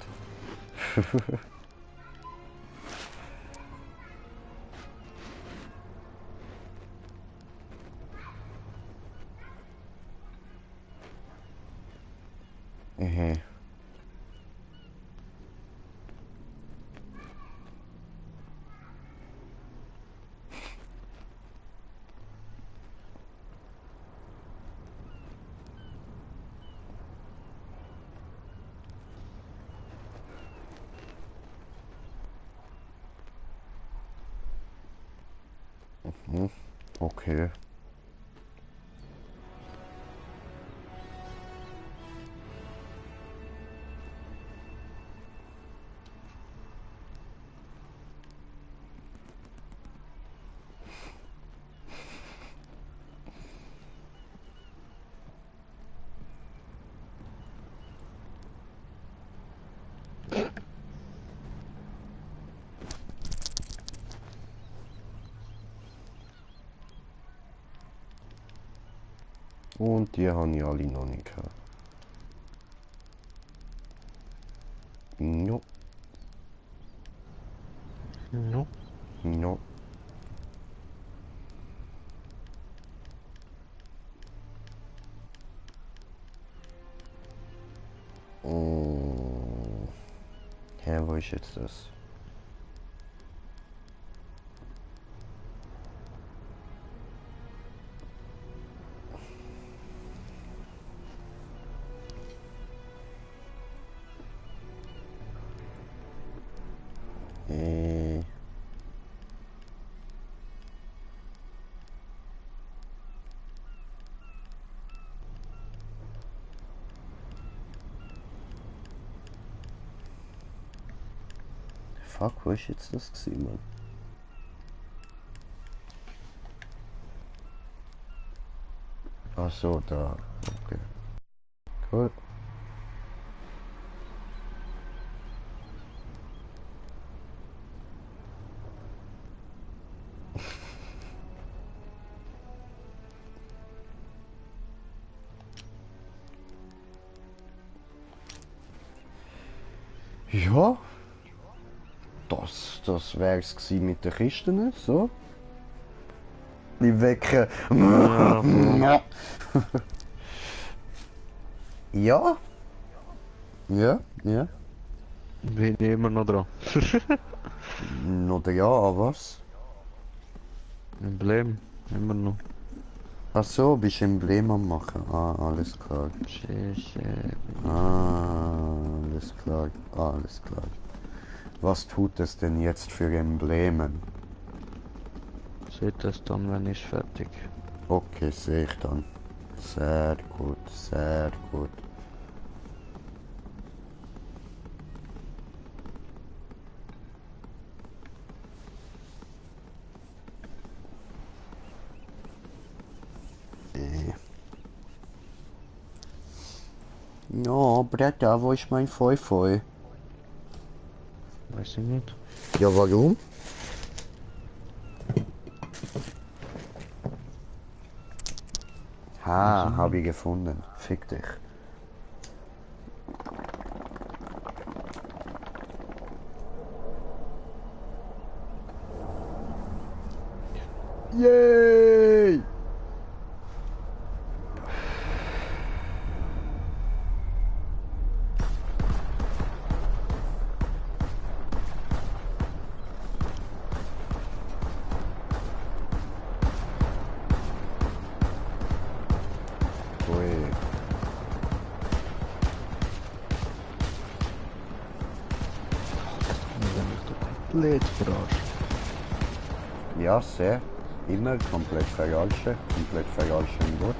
S1: Okay. Und die habe ich alle noch nicht gehabt. No,
S2: No.
S1: no. Oh. Hä, wo ist jetzt das? Äh. Fuck, wo ist jetzt das gewesen, Mann? Ach so, da. Okay. Cool. Ja, das wär's gewesen mit den Kisten, so. Die wecken.
S2: Ja,
S1: Ja, ja.
S2: bin ich immer noch dran.
S1: Oder ja, was?
S2: Emblem, immer noch.
S1: Ach so, bist du Emblem am machen? Ah, alles klar. Alles klar, alles klar. Was tut es denn jetzt für Emblemen?
S2: Seht das dann, wenn ich fertig.
S1: Okay, sehe ich dann. Sehr gut, sehr gut. Ja, Britta, wo ist mein Feu-Feu?
S2: Weiß ich nicht.
S1: Ja, warum? Ha, habe ich gefunden. Fick dich. Yay! Ui.
S2: Wenn ich doch komplett verarscht.
S1: Ja, sehr. Immer komplett vergalschen. Komplett vergalschen gut.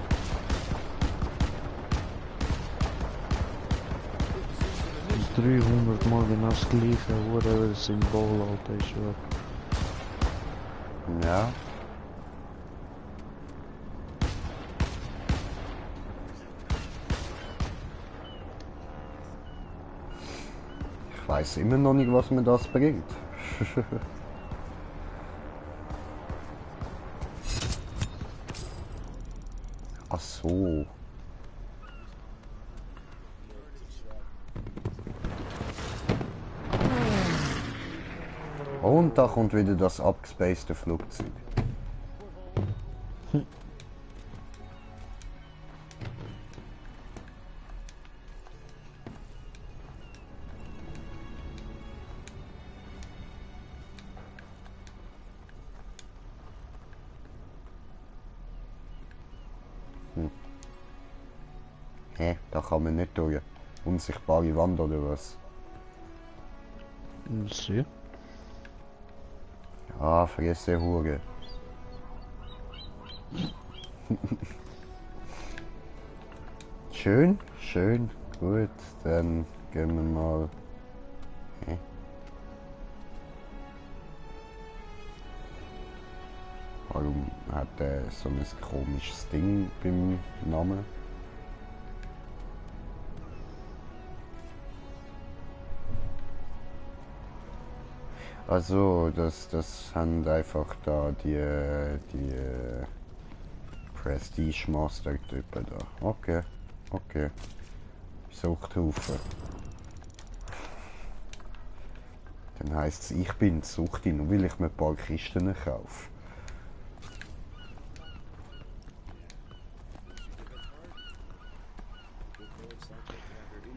S2: Und 300 Mal genau das gleiche, whatever Symbol, Alter, ich schwör.
S1: Ja. Ich weiß immer noch nicht, was mir das bringt. Ach so. Und da kommt wieder das abgespacete Flugzeug. Hä? Da kann man nicht durch. Unsichtbare Wand oder was?
S2: Sie?
S1: Ah, fresse Hure. Schön, schön, gut, dann gehen wir mal. Hä? Warum hat er so ein komisches Ding beim Namen? Also, das haben einfach da die Prestige Master Typen da. Okay, okay. Suchthaufen. Dann heisst es, ich bin Suchti, nur weil ich mir ein paar Kisten kaufe.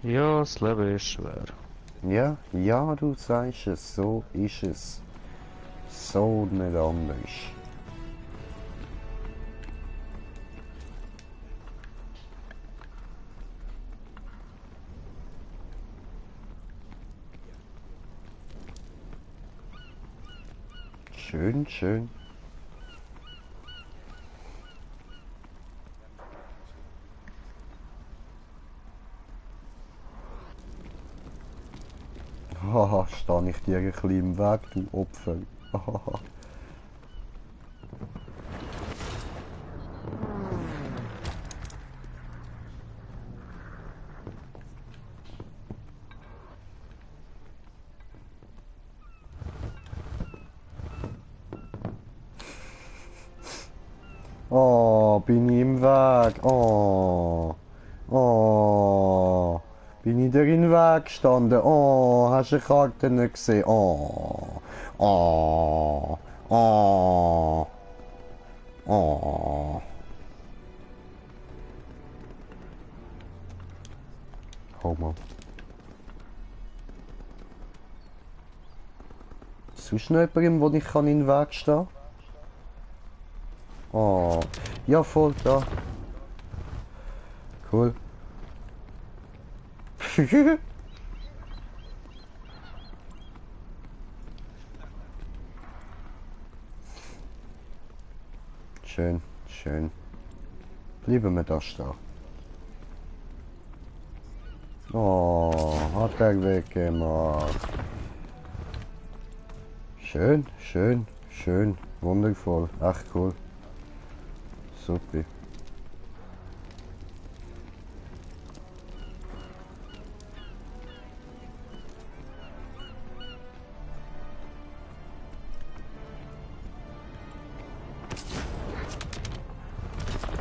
S2: Ja, das Leben ist schwer.
S1: Ja, ja, du sagst es, so ist es. So nicht anders. Schön, schön. Haha, stehe ich dir ein bisschen im Weg, du Opfer. Haha. Oh, bin ich im Weg. Oh. Oh. Bin ich dir in den Weg gestanden? Oh, hast du die Karte nicht gesehen? Oh. Oh. Oh. Oh. Homo. Sonst noch jemandem, wo ich in den Weg stehen kann? Oh. Ja, voll da. Cool. Schön, schön. Bleiben wir da stehen. Oh, hat er weggemacht. Schön, schön, schön. Wundervoll. Echt cool. Super.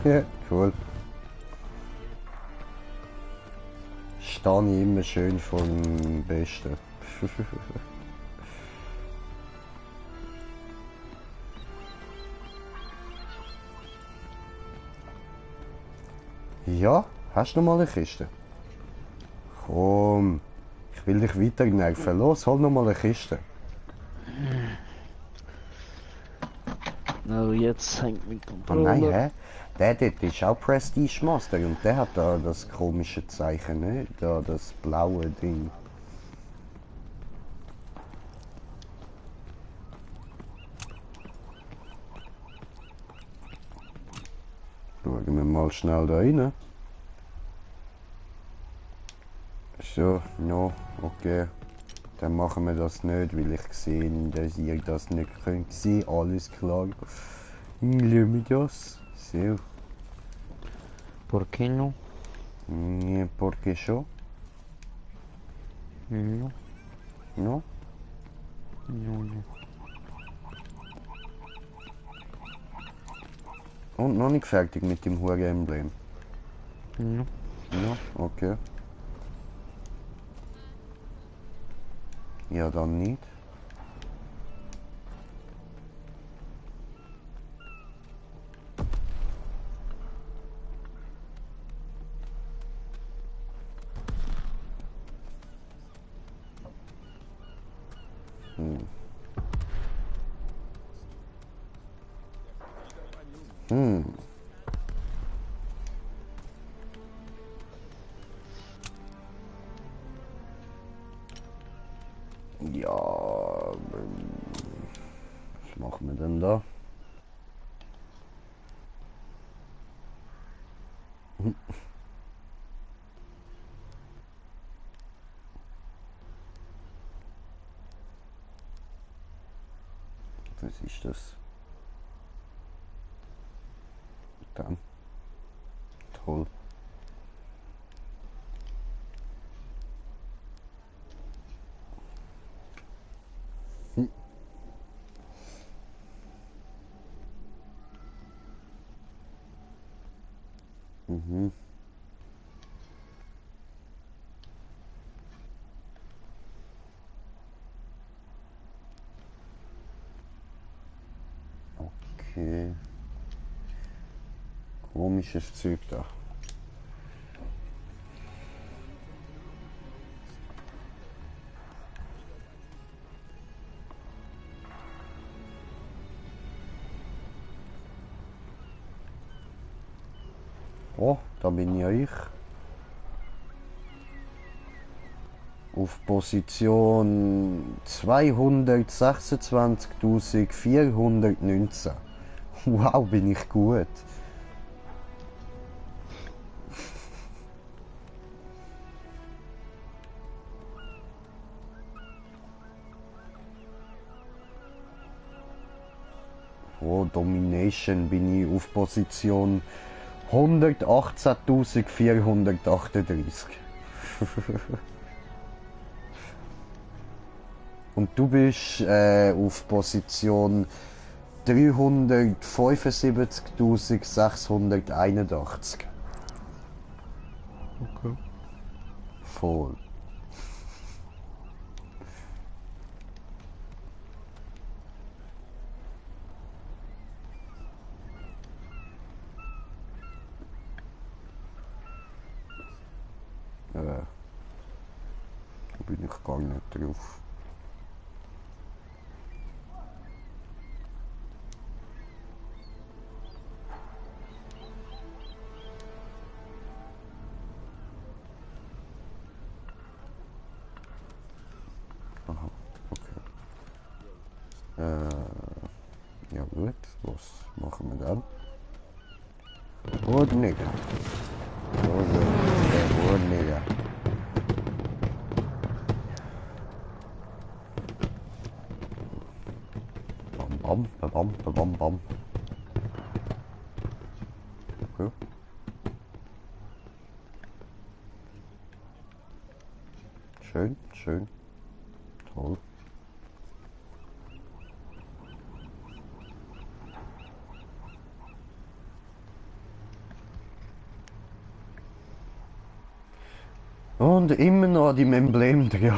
S1: Ja, cool. Stehe ich immer schön vom Besten. Ja, hast du noch mal eine Kiste? Komm, ich will dich weiter nerven. Los, hol noch mal eine Kiste.
S2: Oh, jetzt hängt mein
S1: Oh nein,
S2: Controller.
S1: hä? Der dort ist auch Prestige Master und der hat da das komische Zeichen, ne? Da das blaue Ding. Schauen wir mal schnell da rein. So, no, okay. Dann machen wir das nicht, weil ich sehe, dass ihr das nicht könnt sehen. Alles klar. Lassen wir das. So.
S2: ¿Por qué no?
S1: Porque yo?
S2: No,
S1: No?
S2: no, no.
S1: Und noch nicht fertig mit dem Hure-Emblem.
S2: No.
S1: No? Okay. Ja, dann nicht. Hm. Hm. Ja, was machen wir denn da? Was ist das? Dann. Toll. Hm. Mhm. komisches Zeug da. Oh, da bin ja ich. Auf Position 226.419. Wow, bin ich gut. Oh, Domination bin ich auf Position 118.438. Und du bist auf Position 375.681.
S2: Okay.
S1: Voll. Da bin ich gar nicht drauf. Aha, okay. Ja gut, was machen wir dann? Nigger. Nigger. Bam, bam, bam, bam, bam. Okay. Schön, schön. Toll. Und immer noch die Emblem drin.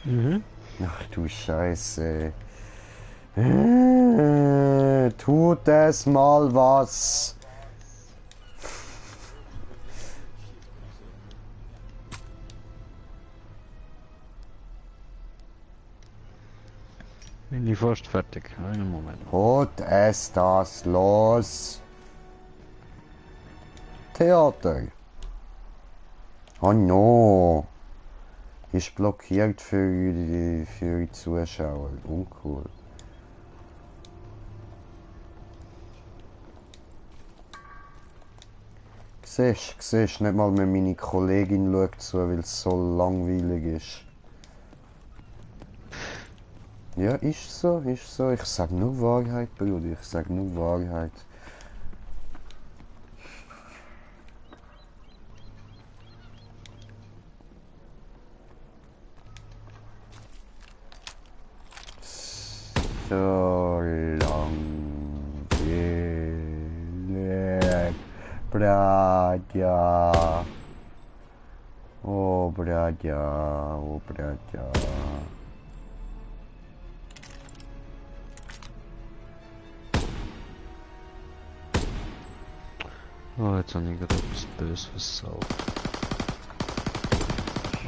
S2: Mhm.
S1: Ach du Scheiße. Tut es mal was.
S2: Bin ich fast fertig. Einen Moment.
S1: Tut es das los. Theater. Oh no. Ist blockiert für die Zuschauer. Uncool. Siehst, nicht mal mehr meine Kollegin schaut zu, weil es so langweilig ist. Ja, ist so, ist so. Ich sag nur Wahrheit, Bruder. Ich sag nur Wahrheit. So langweilig. Bratja. Oh, Bratja. Oh, Bratja.
S2: Oh, jetzt habe ich gerade etwas Böses versaut.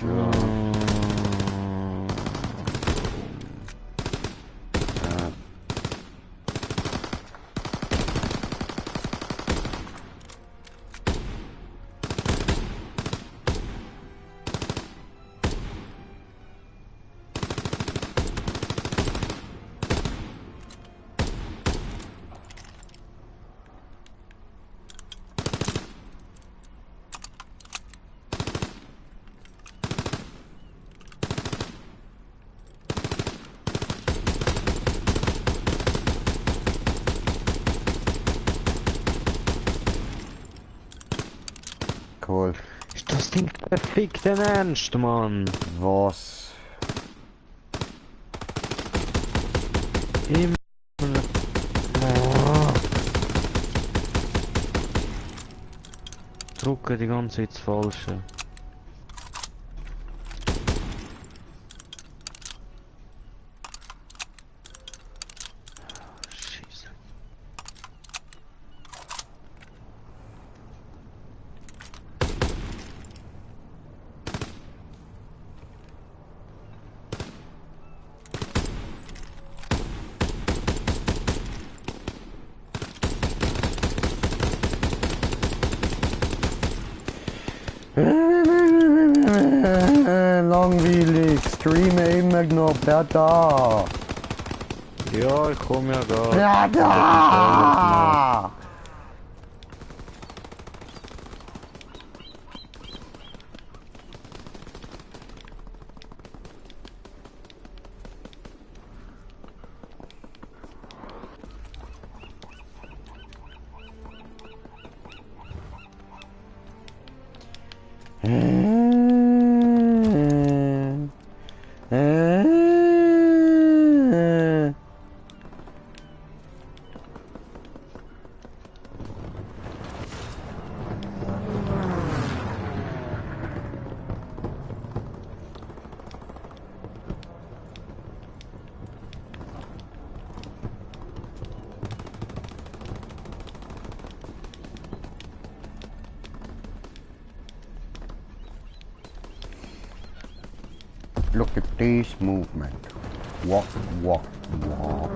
S1: Ja. Cool.
S2: Ist das Ding verfickt denn ernst, Mann?
S1: Was?
S2: Immer. Drücke die ganze Zeit das Falsche. Scheiße.
S1: Langweilig, streame immer noch, da.
S2: Ja, ich komme ja da.
S1: Ja, da. Look at this movement. Walk, walk, walk.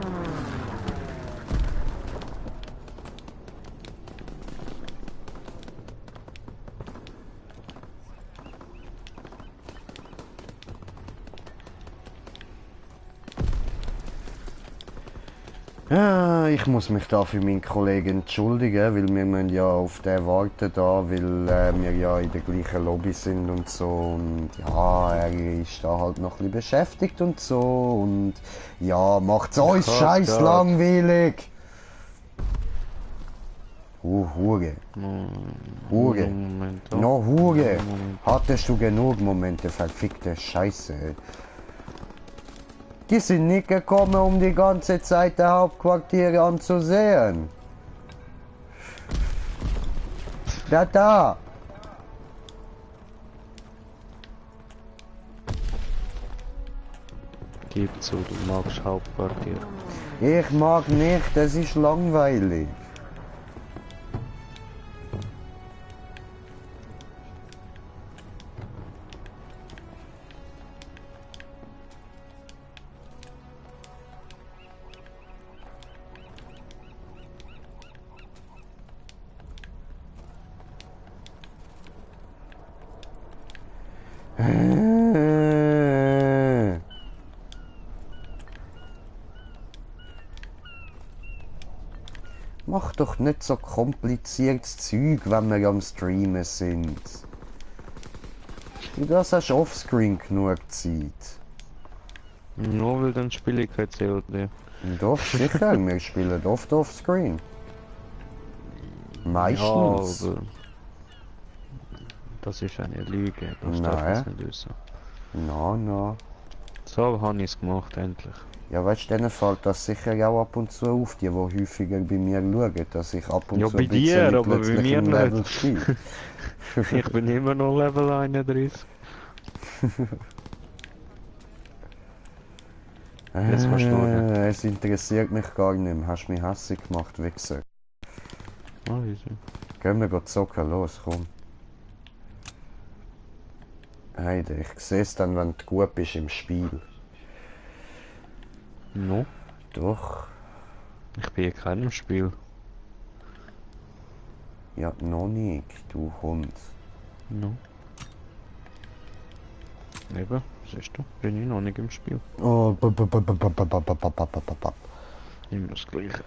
S1: Ja, ich muss mich da für meinen Kollegen entschuldigen, weil wir müssen ja auf den warten da, weil wir ja in der gleichen Lobby sind und so und ja, er ist da halt noch ein bisschen beschäftigt und so und ja, macht's uns scheiß langweilig. Hure. Hure.
S2: Moment.
S1: No, Hure. Hattest du genug Momente, verfickte Scheiße. Die sind nicht gekommen, um die ganze Zeit der Hauptquartiere anzusehen. Da.
S2: Gib zu, du magst Hauptquartier.
S1: Ich mag nicht, es ist langweilig. Mach doch nicht so kompliziertes Zeug, wenn wir am Streamen sind. Du hast offscreen genug Zeit.
S2: Nur weil dann spiele ich kein COD.
S1: Doch, sicher, wir spielen oft offscreen. Meistens.
S2: Ja, aber das ist eine Lüge, das darf
S1: Nein.
S2: ich nicht wissen.
S1: Na.
S2: So habe ich es gemacht, endlich.
S1: Ja, weißt du, denen fällt das sicher auch ab und zu auf, die häufiger bei mir schauen, dass ich ab und
S2: Ja,
S1: zu
S2: bei
S1: ein bisschen
S2: dir, aber bei
S1: plötzlich
S2: mir
S1: im
S2: nicht.
S1: Level steige.
S2: Ich bin immer noch Level 31. Jetzt kannst du schauen.
S1: Es interessiert mich gar nicht mehr. Hast mich hässlich gemacht, Wichser.
S2: Ah, wieso?
S1: Gehen wir zocken, los, komm. Heide, ich sehe es dann, wenn du gut bist im Spiel.
S2: No,
S1: Doch.
S2: ich bin in keinem Spiel.
S1: Ja, noch nicht, du Hund.
S2: No. Eben, siehst du, bin ich noch nicht im Spiel.
S1: Oh,
S2: Immer das Gleiche.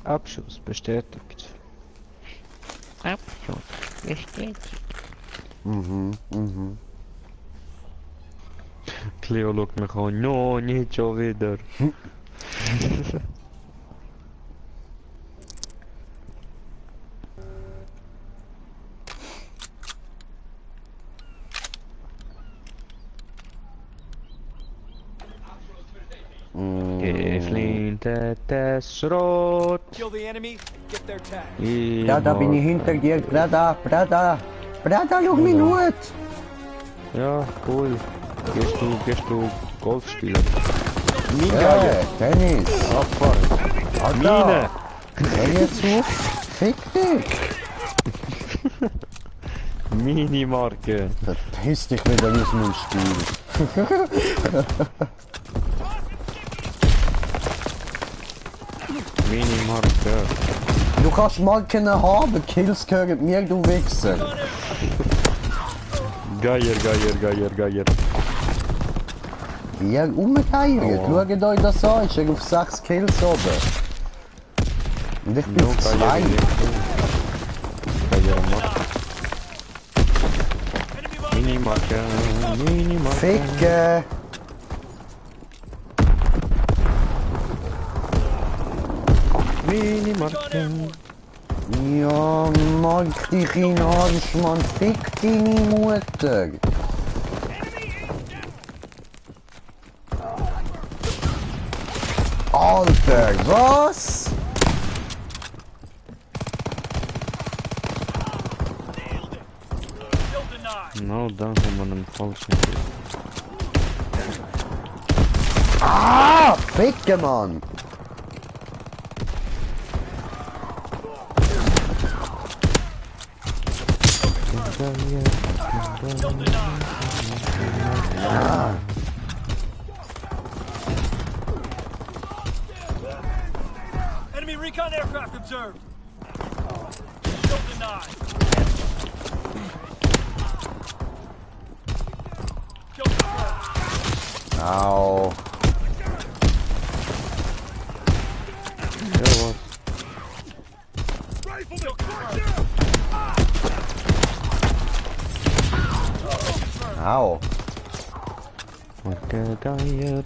S2: Abschuss bestätigt. Abschuss bestätigt. Cleo schaut mich an. No, nicht schon wieder. Das Rot.
S3: Kill the enemy, get their tag.
S1: Ja, da bin ich hinter dir. Brada, schau mich Hut.
S2: Ja, cool. Gehst du Golf spielen?
S1: Ja, Tennis.
S2: Abfahren.
S1: Alter,
S2: Mine!
S1: hör jetzt auf. Fick dich.
S2: Minimarke.
S1: Verpiss dich wieder aus meinem Spiel.
S2: Minimarke.
S1: Du kannst Marken haben, Kills gehören mir, du Wichser.
S2: Geier.
S1: Ja, umgeiert.
S2: Oh.
S1: Schaut euch das an, ich bin auf 6 Kills oben. Und ich bin auf 2.
S2: Geier Marke. Minimarke.
S1: Ficke.
S2: Minimarke.
S1: Ja, mag dich in den Arsch, Mann. Fick deine Mutter. Alter, was?
S2: Nou, dan haben wir einen falschen Kill.
S1: Ah, Ficke, Mann.
S3: Enemy recon aircraft observed. Kill denied. Kill confirmed.
S1: Au.
S2: Ja, was?
S3: Kill confirmed.
S1: Au.
S2: Marke Geier.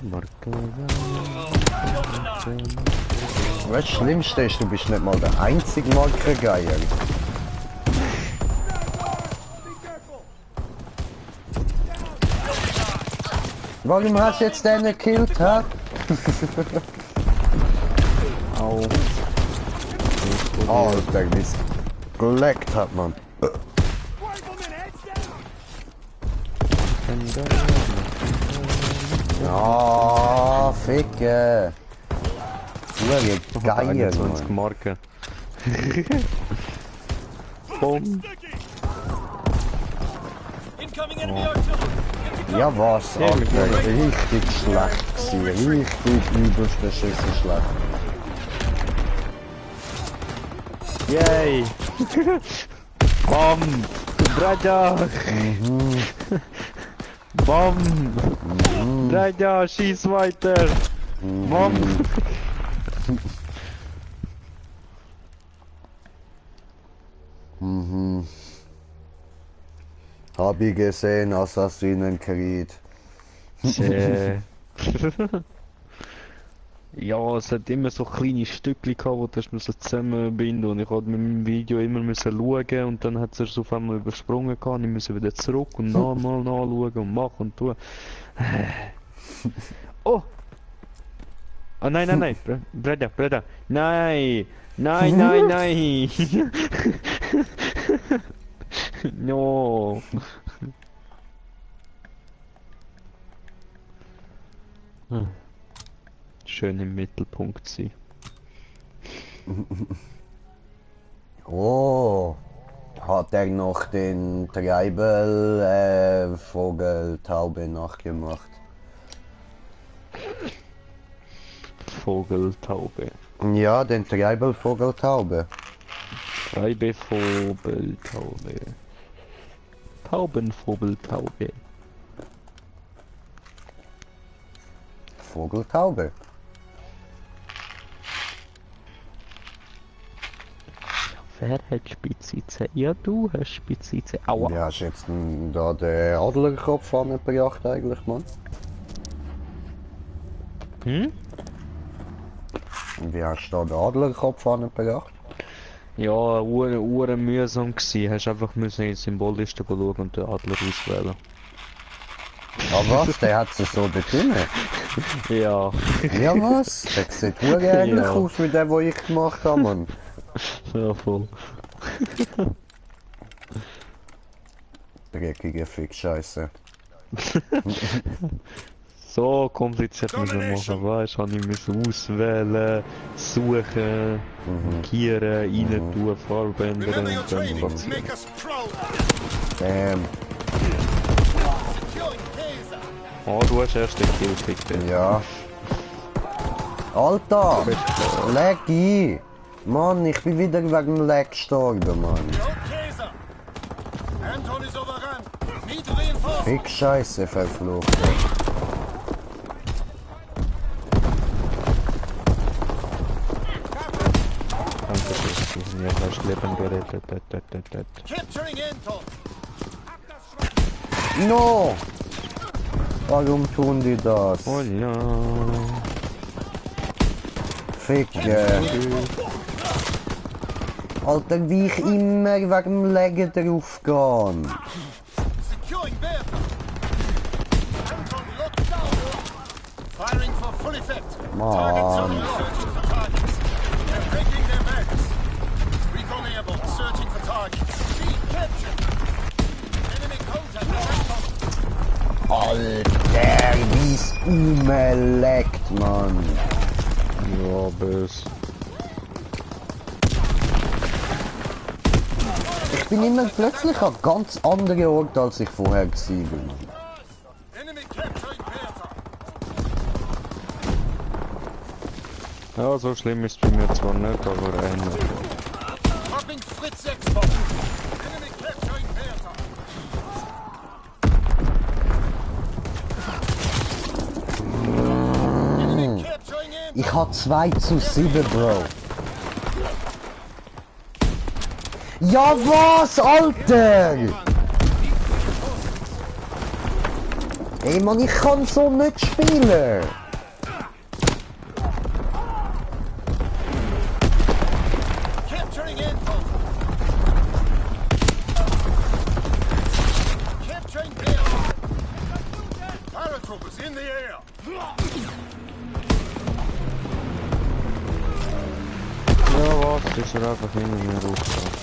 S1: Weißt du, das Schlimmste ist, du bist nicht mal der einzige Markengeier. Warum hast du jetzt den gekillt, hä?
S2: Au.
S1: Alter, wie es geleckt hat, man. Ja, Ficke. Schau, Geier,
S2: 21
S1: Mann.
S2: Marken. Bumm.
S3: Incoming enemy artillery.
S1: Ja, was,
S2: Ja, mit
S1: Alter.
S2: mir.
S1: Richtig schlecht gewesen. Richtig übelst beschissen schlecht.
S2: Yay! Bam! Braja! Bam! Braja, schieß weiter! Bam!
S1: Hab ich gesehen, Assassin's Creed.
S2: Ja, es hat immer so kleine Stückchen gehabt, wo du so zusammenbinden und ich konnte mit meinem Video immer müssen schauen und dann hat es auf einmal übersprungen gehabt und ich musste wieder zurück und nochmal nachschauen und machen und tun. Oh! Oh nein, Breda, nein! Nein! No! Schön im Mittelpunkt sein.
S1: Oh, hat er noch den Treibel Vogeltaube nachgemacht?
S2: Vogeltaube.
S1: Ja, den Treibel Vogeltaube.
S2: Vogeltaube. Taubenvogeltaube.
S1: Vogeltaube.
S2: Wer hat spitze Zähne? Ja, du hast spitze Zähne. Aua.
S1: Wie hast du jetzt denn da den Adlerkopf angebracht eigentlich, Mann?
S2: Hm?
S1: Wie hast du da den Adlerkopf angebracht?
S2: Ja, uhren mühsam gsi. Hast einfach müssen in die Symbolliste schauen und den Adler auswählen.
S1: Aber was? Der hat sich so bedient.
S2: Ja.
S1: Ja was? Der sieht ähnlich
S2: Ja.
S1: aus wie der, den ich gemacht habe, Mann.
S2: Ja, voll.
S1: Dreckige Fick-Scheiße.
S2: So kompliziert müssen machen, weißt du, ich müssen auswählen, suchen, markieren, rein tun, Farbe ändern
S4: Remember your
S2: und dann
S4: training.
S2: platzieren.
S4: Make us proud.
S1: Damn.
S4: Securing Caesar.
S2: Oh, du hast erst den Kill gekriegt.
S1: Ja. Alter! Lag ein! Mann, ich bin wieder wegen dem Lag gestorben, Mann.
S4: Hold Caesar. Anton is overrun. Need reinforcements.
S1: Fick-Scheiße, verflucht.
S2: Danke fürs Mir hast das Leben gerettet.
S4: Capturing Anton.
S1: No! Warum tun die das?
S2: Oh ja.
S1: Ficke. Alter, wie ich immer wegen dem Legen drauf gehe.
S4: Securing Bertha. Anton locked down. Firing for full effect. Target zone searching for targets. They're breaking their backs. Recon airborne searching for targets. Lead captured. Enemy contact with Anton.
S1: Alter, wie's umleckt, Mann.
S2: Ja, bös.
S1: Ich bin immer plötzlich an ganz anderen Ort, als ich vorher war. Mann.
S4: Enemy capturing Bertha.
S2: Ja, so schlimm ist es bei mir zwar nicht, aber ähnlich.
S4: Dropping Fritz Export. Enemy capturing Bertha. Enemy capturing Anton.
S1: Ich hab 2:7, Bro. Ja was, Alter! Ey Mann, ich kann so nicht spielen!
S4: Capturing Anton. Capturing Bertha. Paratroopers in the air.
S2: Ja, was? Ist er einfach hinter mir rausgekommen.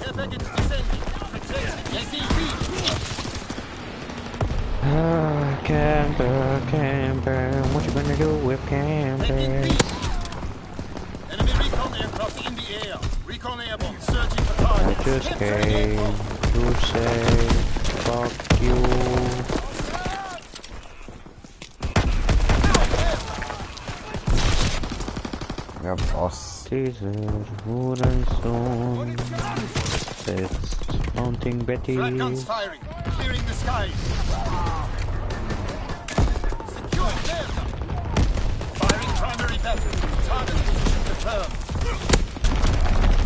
S4: Care package descending. Protect SEV.
S2: Camper, what you gonna do with
S4: Taking
S2: camper?
S4: B. Enemy recon aircraft in the air. Recon airborne searching for targets.
S2: I just
S4: Capturing
S2: came
S4: Anton.
S2: to say fuck you.
S1: Ja was?
S2: Dieser Hurensohn setzt Mounting Betty.
S4: Flat guns firing. Clearing the skies. Securing Bertha. Firing primary battery. Target position confirmed.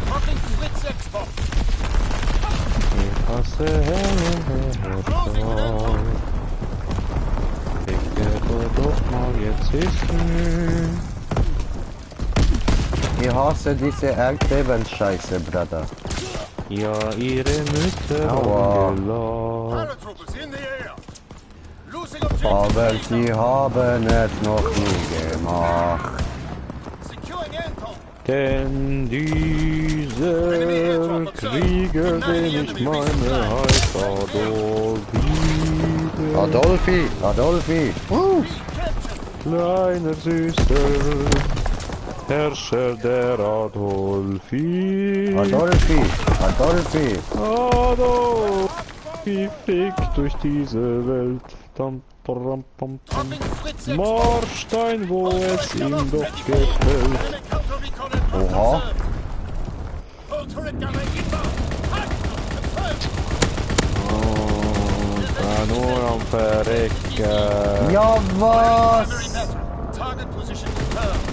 S4: Dropping Fritz Export.
S2: Ich hasse Hell. Ich werde doch mal jetzt wissen.
S1: Ich hasse diese Erdbeben-Scheiße, Bruder.
S2: Ja, ihre Mütter
S1: Aua.
S2: haben gelacht.
S4: Paratroopers in the air. Losing objective.
S1: Aber
S4: Caesar.
S1: sie haben es noch nie gemacht.
S4: Securing Anton.
S2: Denn dieser Krieger, den ich meine, heißt Adolf.
S1: Adolfi, Adolfi.
S4: Captured.
S2: Kleiner Süßer, Herrscher der Adolfi.
S1: Adolfi, Adolfi.
S2: Adolfi fegt durch diese Welt. Dam, pam, pam, pam.
S4: Dropping Fritz Export.
S2: Marstein, wo es ihm doch gefällt.
S4: Enemy counter recon aircraft
S1: Oha.
S4: observed. Full turret gunner inbound. Target confirmed.
S2: Und nur am Verrecken.
S1: Ja was?
S4: Primary battery. Target position confirmed.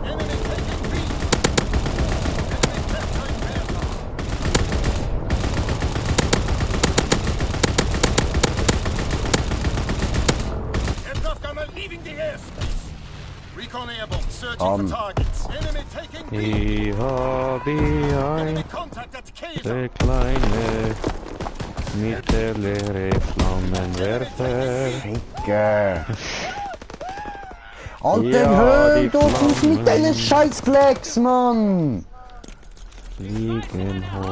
S4: Enemy taking B. Enemy capturing Bertha. Aircraft gunner leaving the airspace. Recon airborne, searching for targets. Enemy taking B.
S2: Ich habe
S4: Enemy
S2: ein
S4: contact at Kaiser.
S2: der kleine mittlere Flammenwerfer.
S1: Ficke. Alter,
S2: Ja,
S1: hör
S2: die
S1: doch auf mit
S2: Flammen.
S1: deinen Scheißflex, Mann!
S2: Fliegen hoch.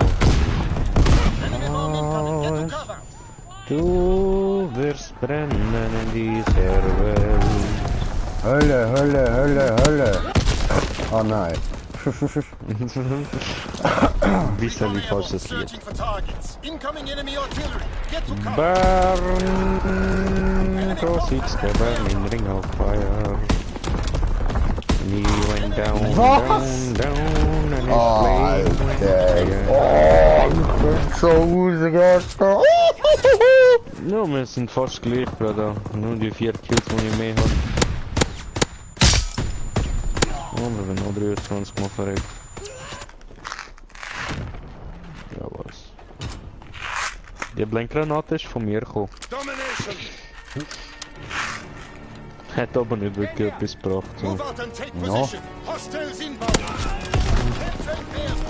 S4: Enemy bomb incoming. Get to cover.
S2: Du wirst brennen in dieser Welt.
S1: Hölle, Hölle, Hölle, Hölle. Oh nein.
S2: Bisschen wie falsches Lied.
S4: Searching for targets. Incoming enemy artillery. Get to cover.
S2: Burn, so sits the Berlin Ring of Fire. And he went down,
S1: Was?
S2: down, down, and
S1: Oh,
S2: his
S1: Alter.
S2: flame.
S1: Oh, ich bin so rausgegangen.
S2: No, wir sind fast gleich, Bruder. Nur die 4 Kills, die ich mehr habe. Oh, wir sind noch 23 Mal verreckt. Ja, was? Die Blendgranate ist von mir gekommen.
S4: Domination.
S2: Hat aber nicht wirklich etwas gebracht. So.
S4: Move out and take
S1: No.
S4: position. Hostiles inbound. Capture Bears.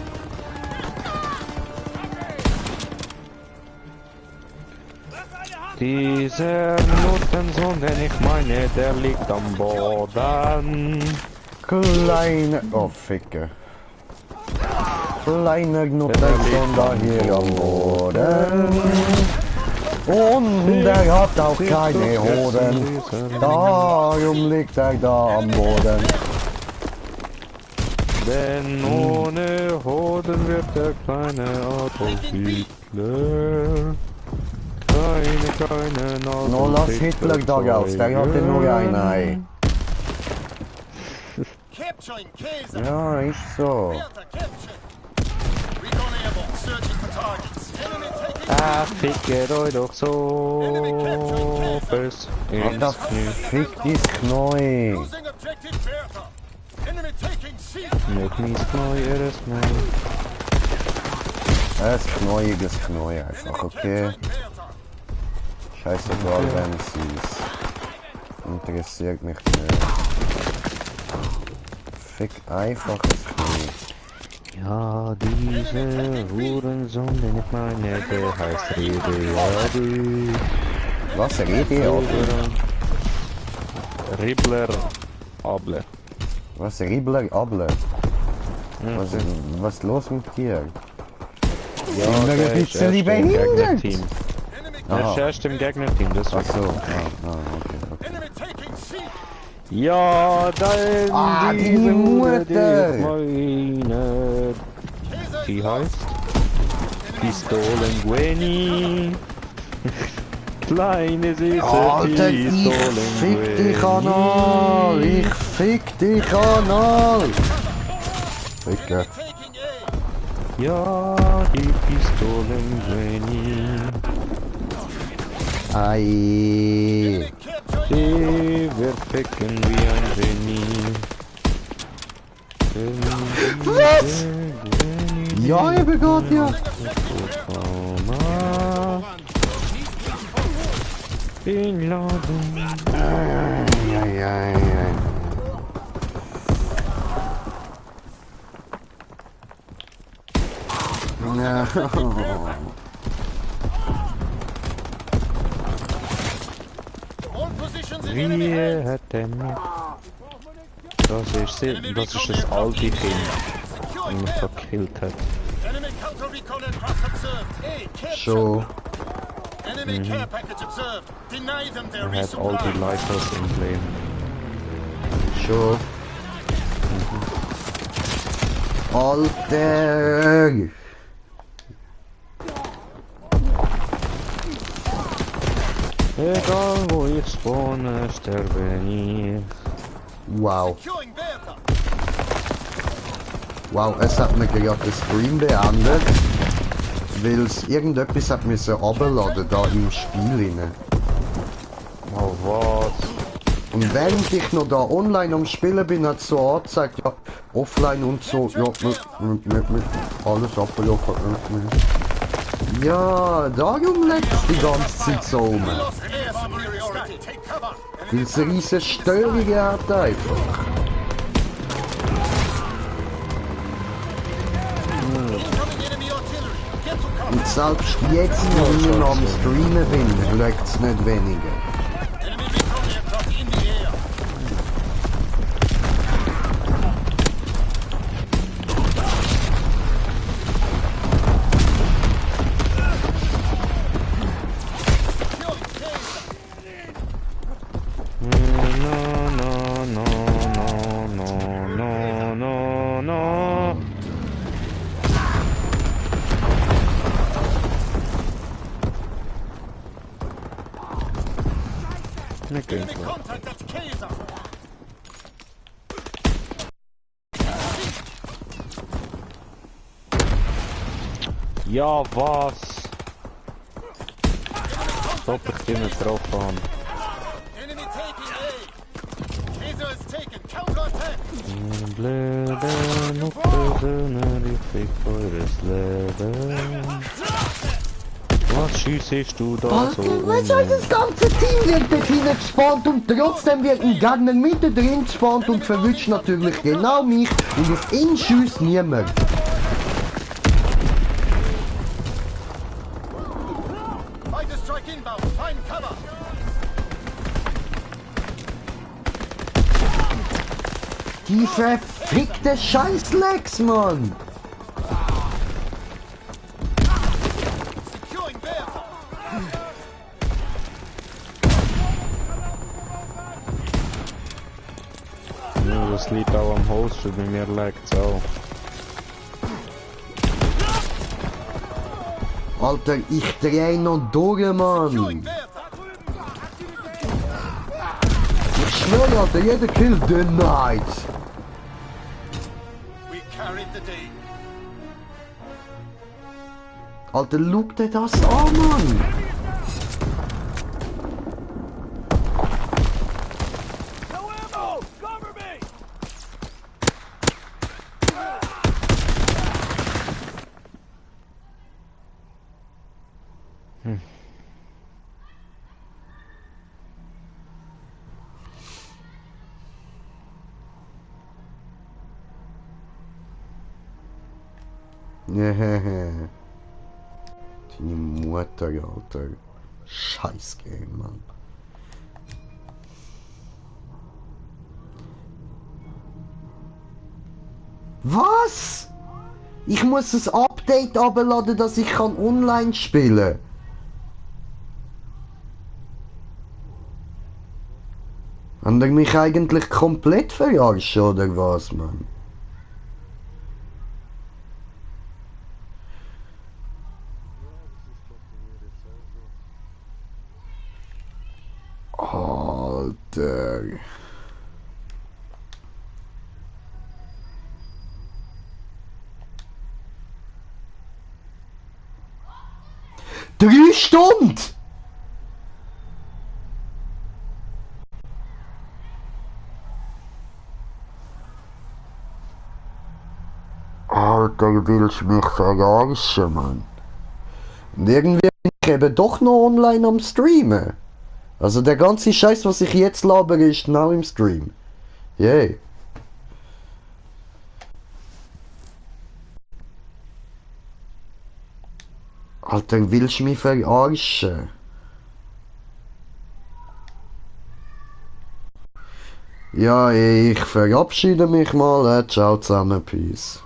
S2: Dieser Notensohn, den ich meine, der liegt am Boden.
S1: Kleine... Oh, Ficke. Kleine Knuttelsohn da hier am Boden. Und er hat auch keine Hoden. Darum liegt er da am Boden.
S2: Denn ohne Hoden wird der kleine Adolf Hitler. Keine Adolf
S1: No, lass Hitler da raus, der hatte nur ein Ei.
S4: Capturing Kaiser.
S1: Ja, ist so.
S4: Bertha captured. Recon airborne. Searching for targets. Enemy taking
S2: Ah, fickt euch doch so fest
S1: Alter,
S2: ins Knie.
S1: fick dies Knäu.
S4: losing objective Bertha. Enemy taking C.
S2: Mit mis Knie erstmal.
S1: Das knäuiges Knäu einfach, okay?
S4: Capturing Bertha.
S1: Scheißegal, wenn sie ist. Interessiert mich nicht. Fick einfach das Knie.
S2: Ja, dieser Hurensohn, den ich meine, der heißt Rede
S1: Was, Rede, Abler?
S2: Ribbler Abler.
S1: Was, Riebler, Abler? Was ist los mit dir?
S2: Ja,
S1: Immer ein
S2: der ist
S1: bisschen
S2: erst im
S1: behindert.
S2: Gegnerteam.
S4: Enemy,
S2: Er ist
S1: Aha.
S2: erst im Gegnerteam,
S1: Ach
S2: deswegen.
S1: so, okay.
S4: enemy taking C.
S2: Ja, da
S1: die
S2: diese
S1: Mutter.
S2: Hure, die ich meine.
S4: Kaiser
S2: Die
S4: is
S2: heißt
S4: lost.
S2: Pistolen Gwenny. Kleine süße
S1: Alter, ich
S2: Pistolen
S1: fick dich anal! Ich fick dich anal! Ficke.
S4: Enemy taking A.
S2: Ja, die Pistolen Gwenny.
S1: Ei.
S4: Enemy capturing
S2: Die wird ficken wie ein Genie.
S1: Was? Ja, eben Gott, ja.
S2: Mama. Bin Laden.
S1: Ei. Ja.
S4: all positions in enemy
S2: Wie
S4: hands.
S2: hat er mich? Das ist das alte Kind, das
S4: Securing
S2: mich
S4: Bertha.
S2: verkillt hat.
S4: Enemy counter recon aircraft observed. A captured.
S1: Schon.
S4: Enemy care package observed. Deny them their
S2: Er hat all die
S4: resupply.
S2: Lighthouse im Leben.
S1: Schon. Alter!
S2: Egal wo ich spawne, sterbe ich.
S1: Wow.
S4: Securing Bertha.
S1: Wow, es hat mir gerade den Stream beendet, weil es irgendetwas hat müssen runterladen da im Spiel rein.
S2: Oh was?
S1: Und während ich noch da online am Spielen bin, hat es so angezeigt, ja, offline und so, ja, alles abgelaufen. Ja, darum leckt es die ganze Zeit so rum.
S4: Lost air superiority. Take cover.
S1: Weil es riesige Störungen hat einfach.
S4: Incoming enemy artillery. Get to cover.
S1: Und selbst jetzt, wo ich noch am Streamen bin, legt es nicht weniger.
S4: Enemy recon aircraft in the air. Killing Caesar.
S2: No. Okay.
S4: Enemy contact at Caesar.
S2: Ja, was? Stopp, ich bin nicht drauf an.
S4: Enemy taking A. Caesar is taken. Counter attack.
S2: Blöde, noch blöder, ich fick eures Leben. Was schiessest du da so
S1: Weißt du, das ganze Team wird dort hinten gespawnt und trotzdem wird ein Gegner mittendrin gespawnt und verwünscht natürlich genau mich und auf ihn schießt niemand.
S4: Fighter strike inbound. Find cover.
S1: Die verfickte Scheißlex, Mann!
S4: Securing Bertha.
S2: Ja, das liegt auch am Hoster, bei mir lag's auch.
S1: Alter, ich dreh noch durch,
S4: Securing
S1: Mann!
S4: Bertha.
S1: Ich schwöre, Alter, jeder Kill denied!
S4: We carried the day.
S1: Alter, schau dir das an, Mann!
S3: No ammo! Cover me!
S1: Deine Mutter, Alter. Scheiß Game, Mann. Was? Ich muss das Update abladen, dass ich kann online spielen. Haben die mich eigentlich komplett verarscht oder was, Mann? Alter. Drei Stunden! Alter, willst du mich verarschen, Mann? Und irgendwie bin ich eben doch noch online am Streamen. Also der ganze Scheiß, was ich jetzt labere, ist now im Stream. Yay. Alter, willst du mich verarschen? Ja, ich verabschiede mich mal. Ciao zusammen, peace.